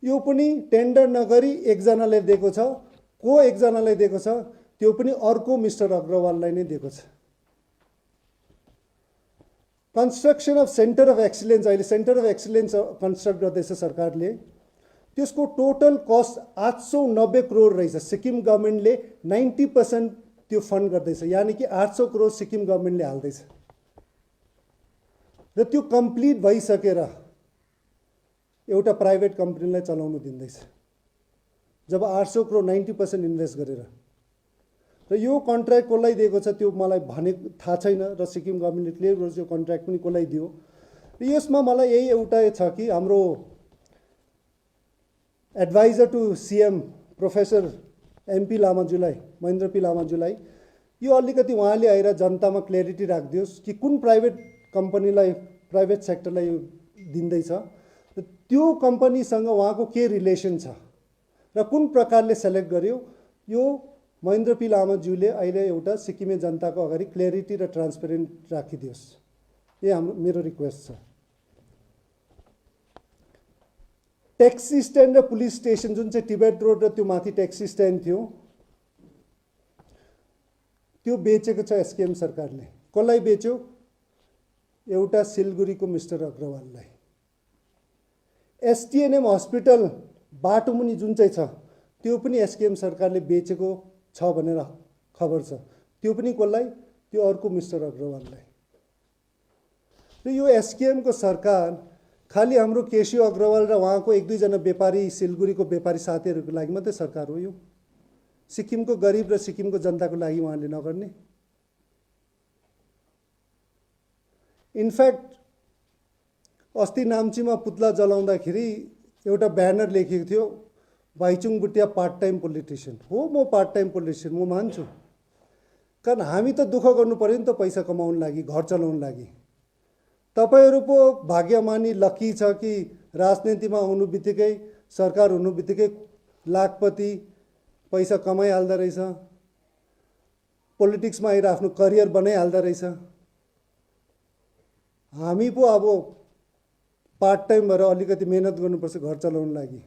[SPEAKER 1] यो पनि टेन्डर नगरी एकजनाले दिएको छ को एकजनाले दिएको छ त्यो पनि अर्को मिस्टर अग्रवाललाई नै दिएको छ construction of centre of excellence अहिले सेन्टर अफ एक्सिलेन्स कन्स्ट्रक्ट गर्दैछ सरकारले त्यसको टोटल कस्ट 890 करोड रहेछ सिक्किम गभर्नमेन्टले 90% त्यो फन्ड गर्दैछ यानी कि 800 करोड सिक्किम गभर्नमेन्टले हाल्दैछ र त्यो कम्प्लिट भइसकेर एउटा प्राइभेट कम्पनीलाई चलाउन दिँदैछ जब 800 करोड 90% इन्भेस्ट गरेर र यो कन्ट्र्याक्ट कसलाई दिएको छ त्यो मलाई भने थाहा छैन र सिक्किम गभर्नमेन्टले क्लियर गर्छ यो कन्ट्र्याक्ट पनि कसलाई दियो र यसमा मलाई यही एउटा छ कि हाम्रो adviser to CM professor MP लामाज्यूलाई महेन्द्र पी लामाज्यूलाई यो अलिकति उहाँले आएर जनतामा क्ल्यारिटी राखिदियोस् कि कुन प्राइभेट कम्पनीलाई प्राइभेट सेक्टरलाई यो दिँदैछ र त्यो कम्पनीसँग उहाँको के रिलेसन छ र कुन प्रकारले सेलेक्ट गर्यो यो महेन्द्र पी लामाज्यूले अहिले एउटा सिक्किमे जनताको अगाडि क्ल्यारिटी र ट्रान्सपेरेन्ट राखिदियोस् यो मेरो रिक्वेस्ट छ ट्याक्सी स्ट्यान्ड र पुलिस स्टेसन जुन चाहिँ टिबेट रोड र त्यो माथि ट्याक्सी स्ट्यान्ड थियो त्यो बेचेको छ एसकेएम सरकारले कसलाई बेच्यो एउटा सिलगढीको मिस्टर अग्रवाललाई एसटीएनएम हस्पिटल बाटोमुनि जुन चाहिँ छ त्यो पनि एसकेएम सरकारले बेचेको छ भनेर खबर छ त्यो पनि कसलाई त्यो अर्को मिस्टर अग्रवाललाई र यो एसकेएम को सरकार खाली हाम्रो केशव अग्रवाल र उहाँको 1-2 जना व्यापारी सिलगढीको व्यापारी साथीहरूको लागि मात्रै सरकार हो यो सिक्किमको गरिब र सिक्किमको जनताको लागि उहाँले नगर्ने इनफ्याक्ट अस्ति नाम्चीमा पुतला जलाउँदाखेरि एउटा ब्यानर लेखेको थियो Bhaichung Bhutia part time politician हो म पार्ट टाइम पोलिटिशियन म मान्छु कारण हामी त दुःख गर्नु पर्यो नि त पैसा कमाउन लागि घर चलाउन लागि तपाईहरु पो भाग्यमानी लकी छ कि राजनीतिमा आउनु बित्तिकै सरकार हुनु बित्तिकै लाखपति पैसा कमाइहाल्दा रहेछ पोलिटिक्समा आएर आफ्नो करियर बनाइहाल्दा रहेछ हामी पो अब पार्ट टाइम भएर अलिकति मेहनत गर्नुपर्छ घर चलाउन लागि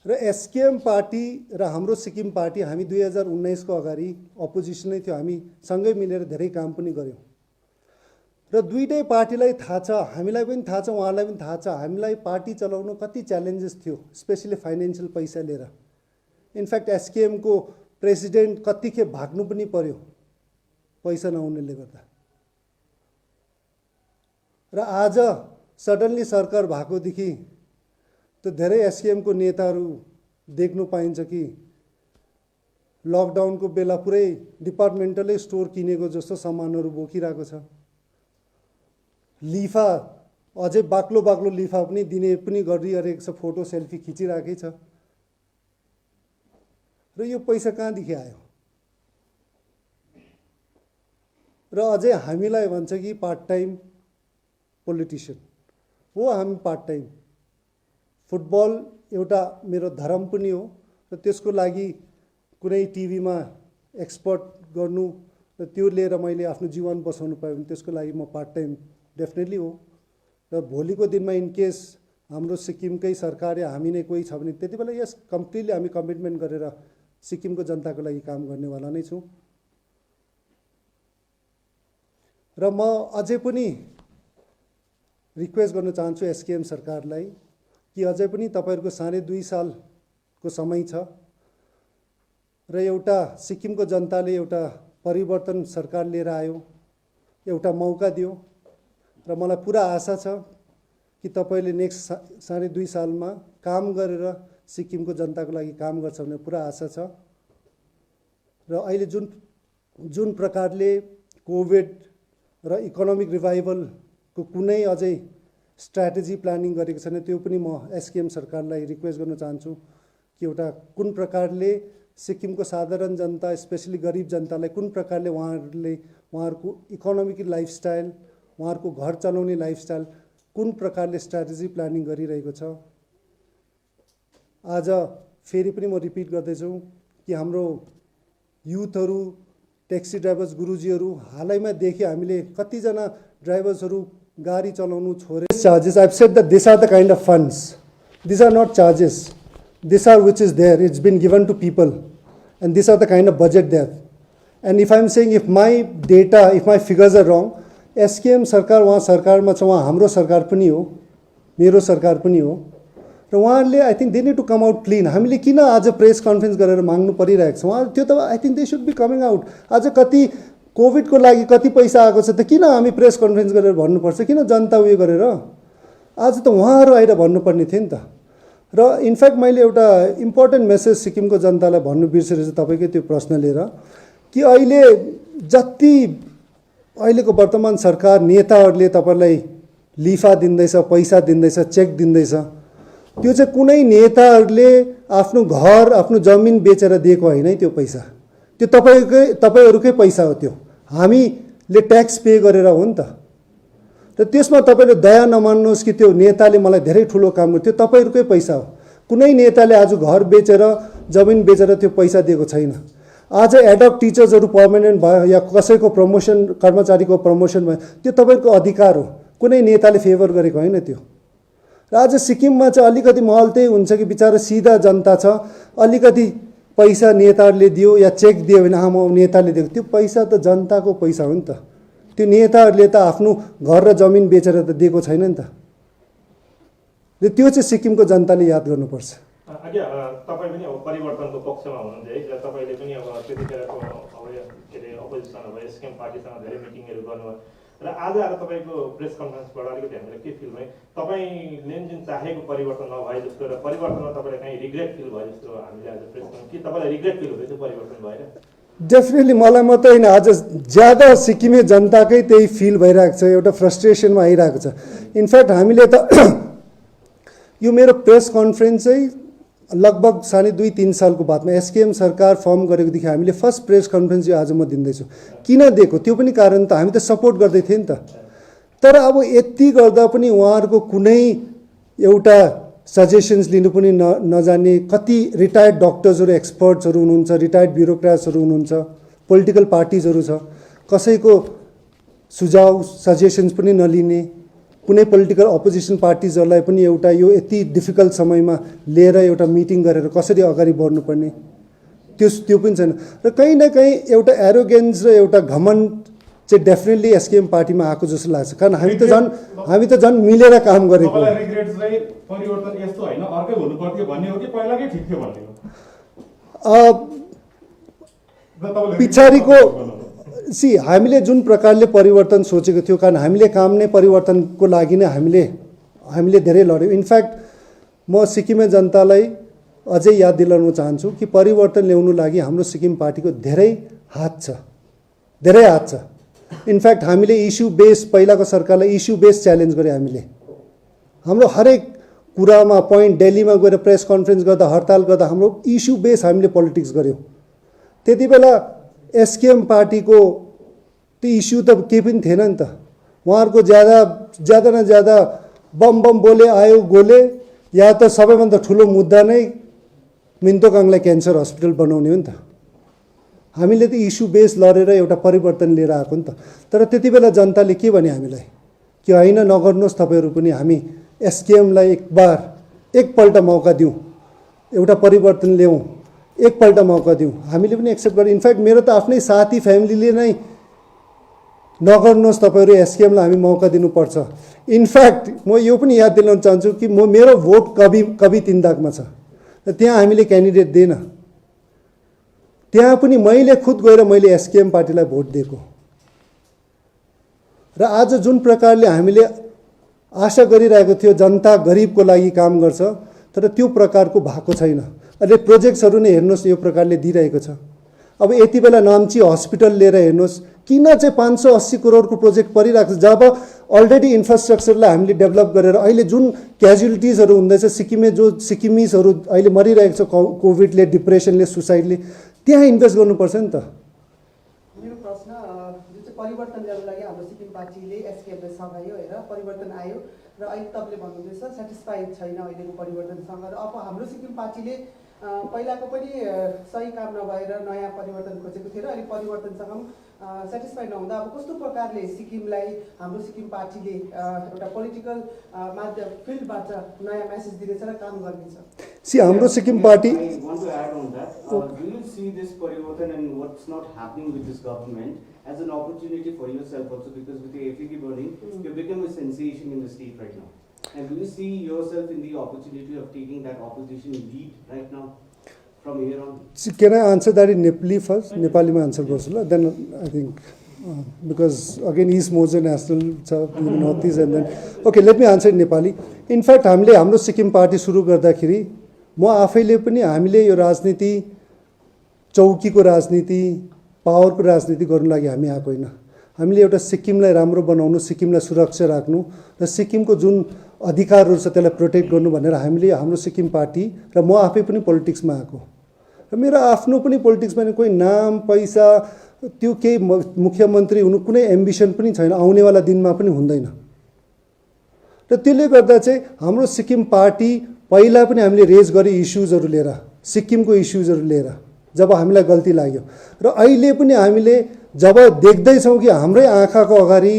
[SPEAKER 1] र एसकेएम पार्टी र हाम्रो सिक्किम पार्टी हामी 2019 को अगाडि अपोजिसनै थियो हामी सँगै मिलेर धेरै काम पनि गर्यौं र दुईटै पार्टीलाई थाहा छ हामीलाई पनि थाहा छ उहाँलाई पनि थाहा छ हामीलाई पार्टी चलाउन कति च्यालेन्जेस थियो स्पेशली फाइनान्शियल पैसा लिएर इनफ्याक्ट एसकेएम को प्रेसिडेन्ट कतिखेप भाग्नु पनि पर्यो पैसा नहुनेले गर्दा र आज सडनली सरकार भएकोदेखि त धेरै एसकेएम को नेताहरू देख्नु पाइन्छ कि लकडाउन को बेला पुरै डिपार्टमेन्टलै स्टोर किनेको जस्तो सामानहरू बोकिरहेको छ लिफा अझै बाक्लो बाक्लो लिफा पनि दिने पनि गरिरहेको छ फोटो सेल्फी खिचिराकै छ र यो पैसा कहाँदेखि आयो र अझै हामीलाई भन्छ कि पार्ट टाइम पोलिटिशियन हो हामी पार्ट टाइम फुटबल एउटा मेरो धर्म पनि हो र त्यसको लागि कुनै टिभीमा एक्सपर्ट गर्नु र त्यो लिएर मैले आफ्नो जीवन बचाउनु पाएँ भने त्यसको लागि म पार्ट टाइम डेफिनेटली हो। र भोलिको दिनमा इनकेस हाम्रो सिक्किमकै सरकार या हामी नै कोही छ भने त्यति बेला यस कम्प्लिटली हामी कमिटमेन्ट गरेर सिक्किमको जनताको लागि काम गर्नेवाला नै छौँ। र म अझै पनि रिक्वेस्ट गर्न चाहन्छु एसकेएम सरकारलाई कि अझै पनि तपाईँहरूको 2.5 सालको समय छ र एउटा सिक्किमको जनताले एउटा परिवर्तन सरकार लिएर आयो, एउटा मौका दियो र मलाई पुरा आशा छ कि तपाईँले नेक्स्ट 2.5 सालमा काम गरेर सिक्किमको जनताको लागि काम गर्छ भन्ने पुरा आशा छ। र अहिले जुन प्रकारले कोभिड र इकोनोमिक रिभाइभलको कुनै अझै स्ट्र्याटेजी प्लानिङ गरेको छैन, त्यो पनि म एसकेएम सरकारलाई रिक्वेस्ट गर्न चाहन्छु कि एउटा कुन प्रकारले सिक्किमको साधारण जनता स्पेसली गरिब जनतालाई कुन प्रकारले उहाँहरूको इकोनोमिक लाइफस्टाइल, उहाँहरूको घर चलाउने लाइफस्टाइल कुन प्रकारले स्ट्र्याटेजी प्लानिङ गरिरहेको छ। आज फेरि पनि म रिपिट गर्दैछु कि हाम्रो युथहरू, ट्याक्सी ड्राइभर्स गुरुजीहरू हालैमा देख्यो हामीले कतिजना ड्राइभर्सहरू गाडी चलाउनु छोडे। Charges I have said that this are the kind of funds, this are not charges, this are which is there, it's been given to people and this are the kind of budget there. And if I am saying if my data, if my figures are wrong, SKM सरकार वहाँ सरकारमा छ, वहाँ हाम्रो सरकार पनि हो, मेरो सरकार पनि हो र उहाँहरूले I think they need to come out clean. हामीले किन आज प्रेस कन्फरेन्स गरेर माग्नु परिरहेको छ, उहाँ त्यो त I think they should be coming out. आज कति कोभिडको लागि कति पैसा आएको छ त किन हामी प्रेस कन्फरेन्स गरेर भन्नुपर्छ, किन जनता उयो गरेर? आज त उहाँहरू आएर भन्नुपर्ने थियो नि त। र इनफ्याक्ट मैले एउटा इम्पोर्टेन्ट मेसेज सिक्किमको जनतालाई भन्नु बिर्सेछु तपाईँकै त्यो प्रश्न लिएर कि अहिले जति अहिलेको वर्तमान सरकार नेताहरूले तपाईँलाई लिफा दिँदैछ, पैसा दिँदैछ, चेक दिँदैछ, त्यो चाहिँ कुनै नेताहरूले आफ्नो घर, आफ्नो जमिन बेचेर दिएको होइन है। त्यो पैसा त्यो तपाईँहरूकै पैसा हो, त्यो हामीले ट्याक्स पे गरेर हो नि त। र त्यसमा तपाईँले दया नमान्नुहोस् कि त्यो नेताले मलाई धेरै ठुलो काम गर्यो, त्यो तपाईँहरूकै पैसा हो। कुनै नेताले आज घर बेचेर, जमिन बेचेर त्यो पैसा दिएको छैन। आज एडअप टिचर्सहरू पर्मानेन्ट भयो या कसैको प्रमोसन, कर्मचारीको प्रमोसन भयो, त्यो तपाईँको अधिकार हो, कुनै नेताले फेभर गरेको होइन त्यो। र आज सिक्किममा चाहिँ अलिकति महल त्यही हुन्छ कि बिचारा सिधा जनता छ, अलिकति पैसा नेताहरूले दियो या चेक दियो भने म नेताले दिएको, त्यो पैसा त जनताको पैसा हो नि त। त्यो नेताहरूले त आफ्नो घर र जमिन बेचेर त दिएको छैन नि त। र त्यो चाहिँ सिक्किमको जनताले याद गर्नुपर्छ।
[SPEAKER 2] आज्ञा, तपाईँ पनि अब परिवर्तनको पक्षमा हुनुहुन्छ है, र तपाईँले पनि अब त्यतिखेरको अब के अरे अपोजिसन अब एसकेएम पार्टीसँग धेरै मिटिङहरू गर्नुभयो र आज आएर तपाईँको प्रेस कन्फरेन्सबाट अलिकति हामीलाई के फिल भयो? तपाईँले जुन चाहेको परिवर्तन नभए जस्तो र परिवर्तनमा तपाईँलाई कहीँ रिग्रेट फिल भयो जस्तो हामीले आज प्रेस कन्फरेन्स, के तपाईँलाई रिग्रेट फिल हुँदैछ परिवर्तन भएर?
[SPEAKER 1] डेफिनेटली मलाई मात्रै होइन, आज ज्यादा सिक्किमे जनताकै त्यही फिल भइरहेको छ, एउटा फ्रस्ट्रेसनमा आइरहेको छ। इनफ्याक्ट हामीले त यो मेरो प्रेस कन्फरेन्स चाहिँ लगभग 2.5-3 सालको बादमा एसकेएम सरकार फर्म गरेकोदेखि हामीले फर्स्ट प्रेस कन्फरेन्स यो आज म दिँदैछु। किन दिएको? त्यो पनि कारण त हामी त सपोर्ट गर्दै थियौँ नि त। तर अब यति गर्दा पनि उहाँहरूको कुनै एउटा सजेसन्स लिनु पनि नजाने कति रिटायर्ड डक्टर्सहरू, एक्सपर्ट्सहरू हुनुहुन्छ, रिटायर्ड ब्युरोक्राट्सहरू हुनुहुन्छ, पोलिटिकल पार्टिजहरू छ, कसैको सुझाव सजेसन्स पनि नलिने, कुनै पोलिटिकल अपोजिसन पार्टिजहरूलाई पनि एउटा यो यति डिफिकल्ट समयमा लिएर एउटा मिटिङ गरेर कसरी अगाडि बढ्नुपर्ने त्यो पनि छैन। र कहीँ न कहीँ एउटा एरोगेन्स र एउटा घमण्ड चाहिँ डेफिनेटली एसकेएम पार्टीमा आएको जस्तो लाग्छ। कारण हामी त झन् मिलेर काम गरेको।
[SPEAKER 3] परिवर्तन यस्तो हैन, अर्कै हुनु पर्थ्यो भन्ने हो कि पहिलाकै ठिक थियो भन्ने हो?
[SPEAKER 1] पछाडिको हामीले जुन प्रकारले परिवर्तन सोचेको थियो, कारण हामीले काम नै परिवर्तनको लागि नै हामीले धेरै लड्यौँ। इनफ्याक्ट म सिक्किमे जनतालाई अझै याद दिलाउन चाहन्छु कि परिवर्तन ल्याउनु लागि हाम्रो सिक्किम पार्टीको धेरै हात छ। इनफ्याक्ट हामीले इस्यु बेस, पहिलाको सरकारलाई इस्यु बेस च्यालेन्ज गरे हामीले। हाम्रो हरेक कुरामा पोइन्ट दिल्लीमा गएर प्रेस कन्फरेन्स गर्दा, हडताल गर्दा हाम्रो इस्यु बेस हामीले पोलिटिक्स गऱ्यौँ। त्यति बेला एसकेएम पार्टीको त्यो इस्यु त केही पनि थिएन नि त। उहाँहरूको ज्यादा न ज्यादा बम बोले आयो गोले, या त सबैभन्दा ठुलो मुद्दा नै मिन्तोगाङलाई क्यान्सर हस्पिटल बनाउने हो नि त। हामीले त इस्यु बेस लडेर एउटा परिवर्तन लिएर आएको नि त। तर त्यति बेला जनताले के भने हामीलाई कि होइन नगर्नुहोस् तपाईँहरू पनि, हामी एसकेएमलाई एकपल्ट मौका दिउँ, एउटा परिवर्तन ल्याउँ, एकपल्ट मौका दिउँ। हामीले पनि एक्सेप्ट गरेँ। इनफ्याक्ट मेरो त आफ्नै साथी फ्यामिलीले नै नगर्नुहोस् तपाईँहरू एसकेएमलाई हामी मौका दिनुपर्छ। इनफ्याक्ट म यो पनि याद दिलाउन चाहन्छु कि मेरो भोट कवि तिनदागमा छ, त्यहाँ हामीले क्यान्डिडेट दिएन, त्यहाँ पनि मैले खुद गएर मैले एसकेएम पार्टीलाई भोट दिएको। र आज जुन प्रकारले हामीले आशा गरिरहेको थियो जनता गरिबको लागि काम गर्छ, तर त्यो प्रकारको भएको छैन। अहिले प्रोजेक्ट्सहरू नै हेर्नुहोस् यो प्रकारले दिइरहेको छ। अब यति बेला नाम्ची हस्पिटल लिएर हेर्नुहोस्, किन चाहिँ 580 करोडको प्रोजेक्ट परिरहेको छ, जब अलरेडी इन्फ्रास्ट्रक्चरलाई हामीले डेभलप गरेर अहिले जुन क्याजुअलिटिजहरू हुँदैछ सिक्किमिजहरू अहिले मरिरहेको छ कोभिडले, डिप्रेसनले, सुसाइडले, त्यहाँ इन्भेस्ट गर्नुपर्छ नि त।
[SPEAKER 4] मेरो प्रश्न जुन चाहिँ परिवर्तन ल्याउनको लागि हाम्रो सिक्किम पार्टीले एसकेएमलाई सघायो होइन, परिवर्तन आयो र अहिले तपाईँले भन्नुहुँदैछ सेटिस्फाइड छैन अहिलेको परिवर्तनसँग, र अब हाम्रो सिक्किम पार्टीले पहिलाको पनि सही काम नभएर नयाँ परिवर्तन खोजेको थियो र अहिले परिवर्तनसँग सेटिस्फाइड नहुँदा अब कस्तो प्रकारले सिक्किमलाई हाम्रो सिक्किम पार्टीले एउटा पोलिटिकल माध्यम फिल्डबाट नयाँ मेसेज दिनेछ र काम गर्नेछ?
[SPEAKER 1] हाम्रो Sikkim party
[SPEAKER 5] I want to add on that. Do you see this Parivartan and what's not happening with this government as an opportunity for yourself also, because with the FED burning, you've become a sensation in the state right now. And do you see yourself in the opportunity of taking that opposition lead right now from here on?
[SPEAKER 1] Can I answer that in Nepali first? नेपालीमा आन्सर गर्छु ल, then I think because again East Moja National North East and then okay let me answer in Nepali. In fact हामीले हाम्रो सिक्किम पार्टी सुरु गर्दाखेरि म आफैले पनि हामीले यो राजनीति चौकीको राजनीति पावरको राजनीति गर्नु लागि हामी आएको होइन। हामीले एउटा सिक्किमलाई राम्रो बनाउनु, सिक्किमलाई सुरक्षा राख्नु र सिक्किमको जुन अधिकारहरू छ त्यसलाई प्रोटेक्ट गर्नु भनेर हामीले हाम्रो सिक्किम पार्टी र म आफै पनि पोलिटिक्समा आएको। र मेरो आफ्नो पनि पोलिटिक्समा कोही नाम पैसा त्यो केही मुख्यमन्त्री हुनु कुनै एम्बिसन पनि छैन, आउनेवाला दिनमा पनि हुँदैन। र त्यसले गर्दा चाहिँ हाम्रो सिक्किम पार्टी पहिला पनि हामीले रेज गरे इस्युजहरू लिएर, सिक्किमको इस्युजहरू लिएर जब हामीलाई गल्ती लाग्यो, र अहिले पनि हामीले जब देख्दैछौँ कि हाम्रै आँखाको अगाडि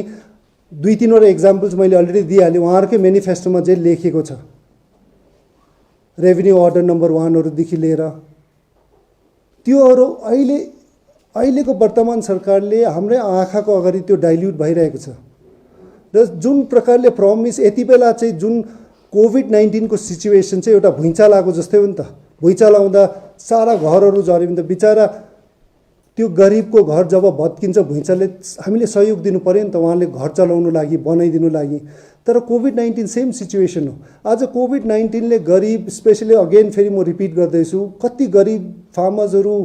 [SPEAKER 1] 2-3वटा एक्जाम्पल्स मैले अलरेडी दिइहालेँ, उहाँहरूकै मेनिफेस्टोमा जे लेखेको छ, रेभिन्यू अर्डर नम्बर 1 लिएर त्योहरू अहिलेको वर्तमान सरकारले हाम्रै आँखाको अगाडि त्यो डाइल्युट भइरहेको छ। र जुन प्रकारले प्रमिस यति बेला चाहिँ जुन कोभिड-19 को सिचुएसन चाहिँ एउटा भुइँचालो आएको जस्तै हो नि त, भुइँचालो आउँदा सारा घरहरू झऱ्यो भने त बिचरा त्यो गरिबको घर जब भत्किन्छ भुइँचालोले हामीले सहयोग दिनु पर्यो नि त, उहाँले घर चलाउनु लागि बनाइदिनु लागि। तर कोभिड-19 सेम सिचुएसन हो। आज कोभिड-19ले गरिब स्पेसली अगेन फेरि म रिपिट गर्दैछु, कति गरिब फार्मर्सहरू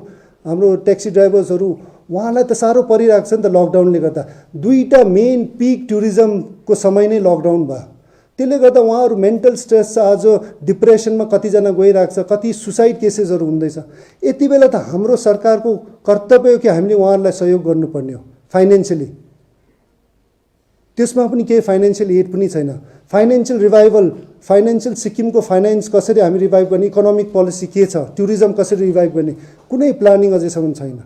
[SPEAKER 1] हाम्रो ट्याक्सी ड्राइभर्सहरू उहाँलाई त साह्रो परिरहेको छ नि त लकडाउनले गर्दा। 2टा मेन पिक टुरिज्मको समय नै लकडाउन भयो, त्यसले गर्दा उहाँहरू मेन्टल स्ट्रेस छ, आज डिप्रेसनमा कतिजना गइरहेको छ, कति सुसाइड केसेसहरू हुँदैछ। यति बेला त हाम्रो सरकारको कर्तव्य हो कि हामीले उहाँहरूलाई सहयोग गर्नुपर्ने हो फाइनेन्सियली। त्यसमा पनि केही फाइनेन्सियल एड पनि छैन। फाइनेन्सियल रिभाइभल, फाइनेन्सियल सिक्किमको फाइनेन्स कसरी हामी रिभाइभ गर्ने, इकोनोमिक पोलिसी के छ, टुरिज्म कसरी रिभाइभ गर्ने, कुनै प्लानिङ अझैसम्म छैन।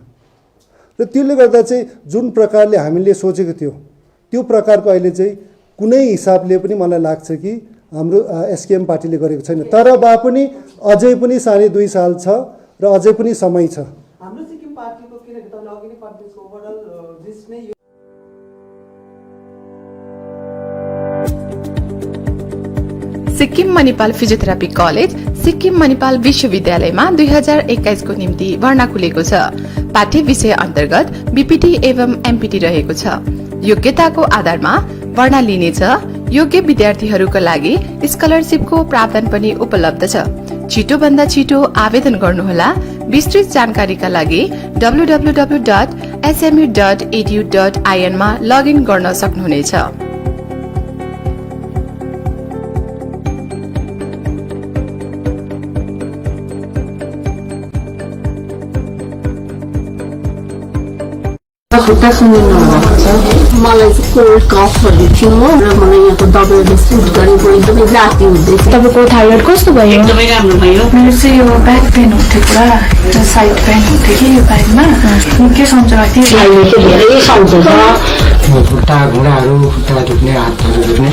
[SPEAKER 1] र त्यसले गर्दा चाहिँ जुन प्रकारले हामीले सोचेको थियो त्यो प्रकारको अहिले चाहिँ कुनै हिसाबले पनि मलाई लाग्छ कि हाम्रो एसकेएम पार्टीले गरेको छैन। तर भए पनि अझै पनि 2.5 साल छ र अझै पनि समय छ।
[SPEAKER 4] हाम्रो सिक्किम पार्टीको किनकि तपाईले अघि नै कन्फ्रेन्सको ओभरअल जिस नै
[SPEAKER 6] सिक्किम मणिपाल फिजियोथेरापी कलेज सिक्किम मणिपाल विश्वविद्यालयमा 2021 को निम्ति भर्ना खुलेको छ। पाठ्य विषय अन्तर्गत बीपीटी एवं एमपीटी रहेको छ। योग्यताको आधारमा भर्ना लिनेछ। योग्य विद्यार्थीहरूका लागि स्कलरशिपको प्रावधान पनि उपलब्ध छ। छिटो भन्दा छिटो आवेदन गर्नुहोला। विस्तृत जानकारीका लागि www.smu.edu.in मा लगइन गर्न सक्नुहुनेछ।
[SPEAKER 7] खुट्टा सुनिनु भएको छ मलाई चाहिँ कोल्ड कफहरू थियो र मलाई यहाँको दबाईले सुट गरेको एकदमै राति हुँदैछ
[SPEAKER 8] तपाईँको थाइरोइड कस्तो भयो
[SPEAKER 7] एकदमै राम्रो भयो
[SPEAKER 8] मेरो चाहिँ यो ब्याक पेन हुन्थ्यो पुरा साइड पेन हुन्थ्यो कि यो ब्याकमा निकै सम्झना थियो
[SPEAKER 7] अहिले चाहिँ धेरै सम्झन्छ
[SPEAKER 9] खुट्टा घुँडाहरू खुट्टा दुख्ने हातहरू दुख्ने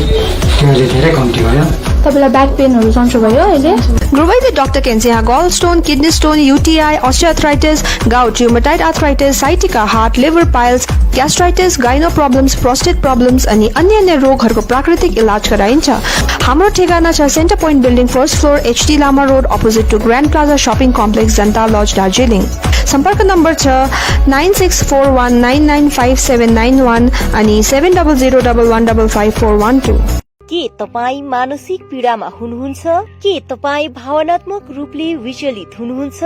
[SPEAKER 9] त्यो अहिले धेरै कम्ती भयो
[SPEAKER 8] तपाईँलाई ब्याक पेनहरू सन्चो भयो अहिले
[SPEAKER 10] Gurvaide Dr. Kensia gallstone, kidney stone, UTI, osteoarthritis, gout, rheumatoid arthritis, sciatica, heart, liver piles, gastritis, gyno problems, prostate problems अनि अन्य रोगहरूको प्राकृतिक इलाज गराइन्छ। हाम्रो ठेगाना छ centre point building first floor HD Lama road opposite to grand plaza shopping complex Janata lodge Darjeeling. सम्पर्क नम्बर छ 9641995791 अनि 7001155412।
[SPEAKER 11] के तपाईँ मानसिक पीडामा हुनुहुन्छ? के तपाईँ भावनात्मक रूपले विचलित हुनुहुन्छ?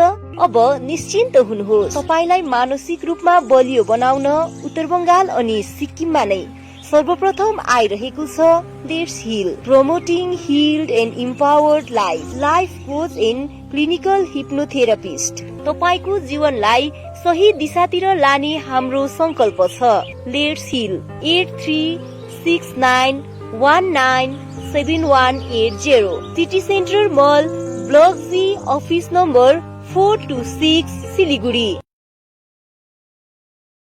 [SPEAKER 11] अब निश्चिन्त हुनुहोस्। तपाईलाई मानसिक रूपमा बलियो बनाउन उत्तर बंगाल अनि सिक्किममा नै सर्वप्रथम आइरहेको छ let's heal, promoting healed and empowered life coach and clinical hypnotherapist. तपाईको जीवनलाई सही दिशातिर लाने हाम्रो संकल्प छ। Let's heal 8369197180 city centre mall block G office number 426 Siliguri.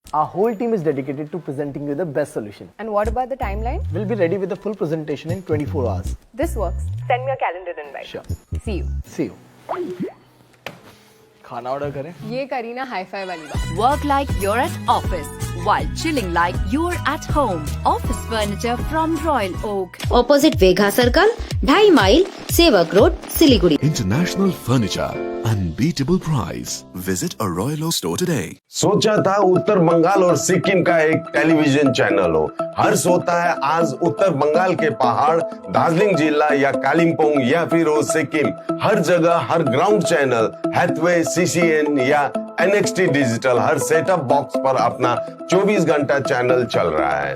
[SPEAKER 12] Our whole team is dedicated to presenting you the best solution.
[SPEAKER 13] And what about the timeline?
[SPEAKER 12] We'll be ready with the full presentation in 24 hours.
[SPEAKER 13] This works. Send me a calendar invite.
[SPEAKER 12] Sure.
[SPEAKER 13] See you.
[SPEAKER 12] See you. खाना ऑर्डर करें?
[SPEAKER 13] ये करी ना हाई-फाई वाली बात।
[SPEAKER 14] Work like you're at office while chilling like you're at home. Office furniture from Royal Oak.
[SPEAKER 15] Opposite Vegha Circle, 2.5 mile, Sevak Road, Siliguri.
[SPEAKER 16] International furniture, unbeatable price. Visit a Royal Oak store today.
[SPEAKER 17] सोचा था उत्तर बंगाल और सिक्किम का एक टेलीविजन चैनल हो। हर्ष होता है आज उत्तर बंगाल के पहाड़, दार्जिलिंग जिला या कालिम्पोंग या फिर हो सिक्किम, हर जगह हर ग्राउंड चैनल हैथवे, CCN या NXT डिजिटल हर सेटअप बॉक्स पर अपना 24 घंटा चैनल चल रहा है।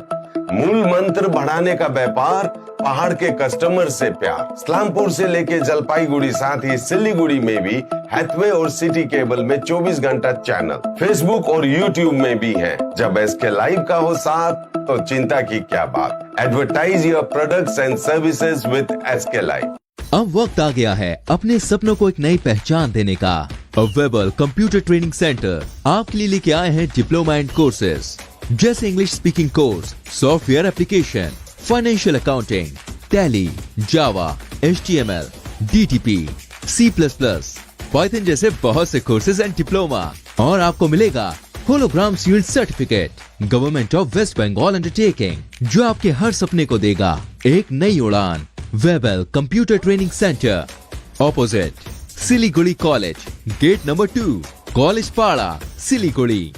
[SPEAKER 17] मूल मंत्र बढ़ाने का व्यापार, पहाड़ के कस्टमर से प्यार। इस्लामपुर से लेके जलपाईगुड़ी साथ ही सिलीगुड़ी में भी हैथवे और सिटी केबल में 24 घंटा चैनल, फेसबुक और यूट्यूब में भी है। जब SK लाइव का हो साथ तो चिंता की क्या बात। Advertise your products and services with SK live.
[SPEAKER 18] अब वक्त आ गया है अपने सपनों को एक नई पहचान देने का। अवेलेबल कंप्यूटर ट्रेनिंग सेंटर आपके लिए लेके आए हैं डिप्लोमा एंड कोर्सेज जैसे English speaking course, software application, financial accounting, Tally, Java, HTML, DTP, C++, Python जैसे बहुत से कोर्सेज एंड डिप्लोमा। और आपको मिलेगा hologram shield certificate government of West Bengal undertaking, जो आपके हर सपने को देगा एक नई उड़ान। Webel computer training centre opposite Siliguri college, gate number 2, college Para, Siliguri.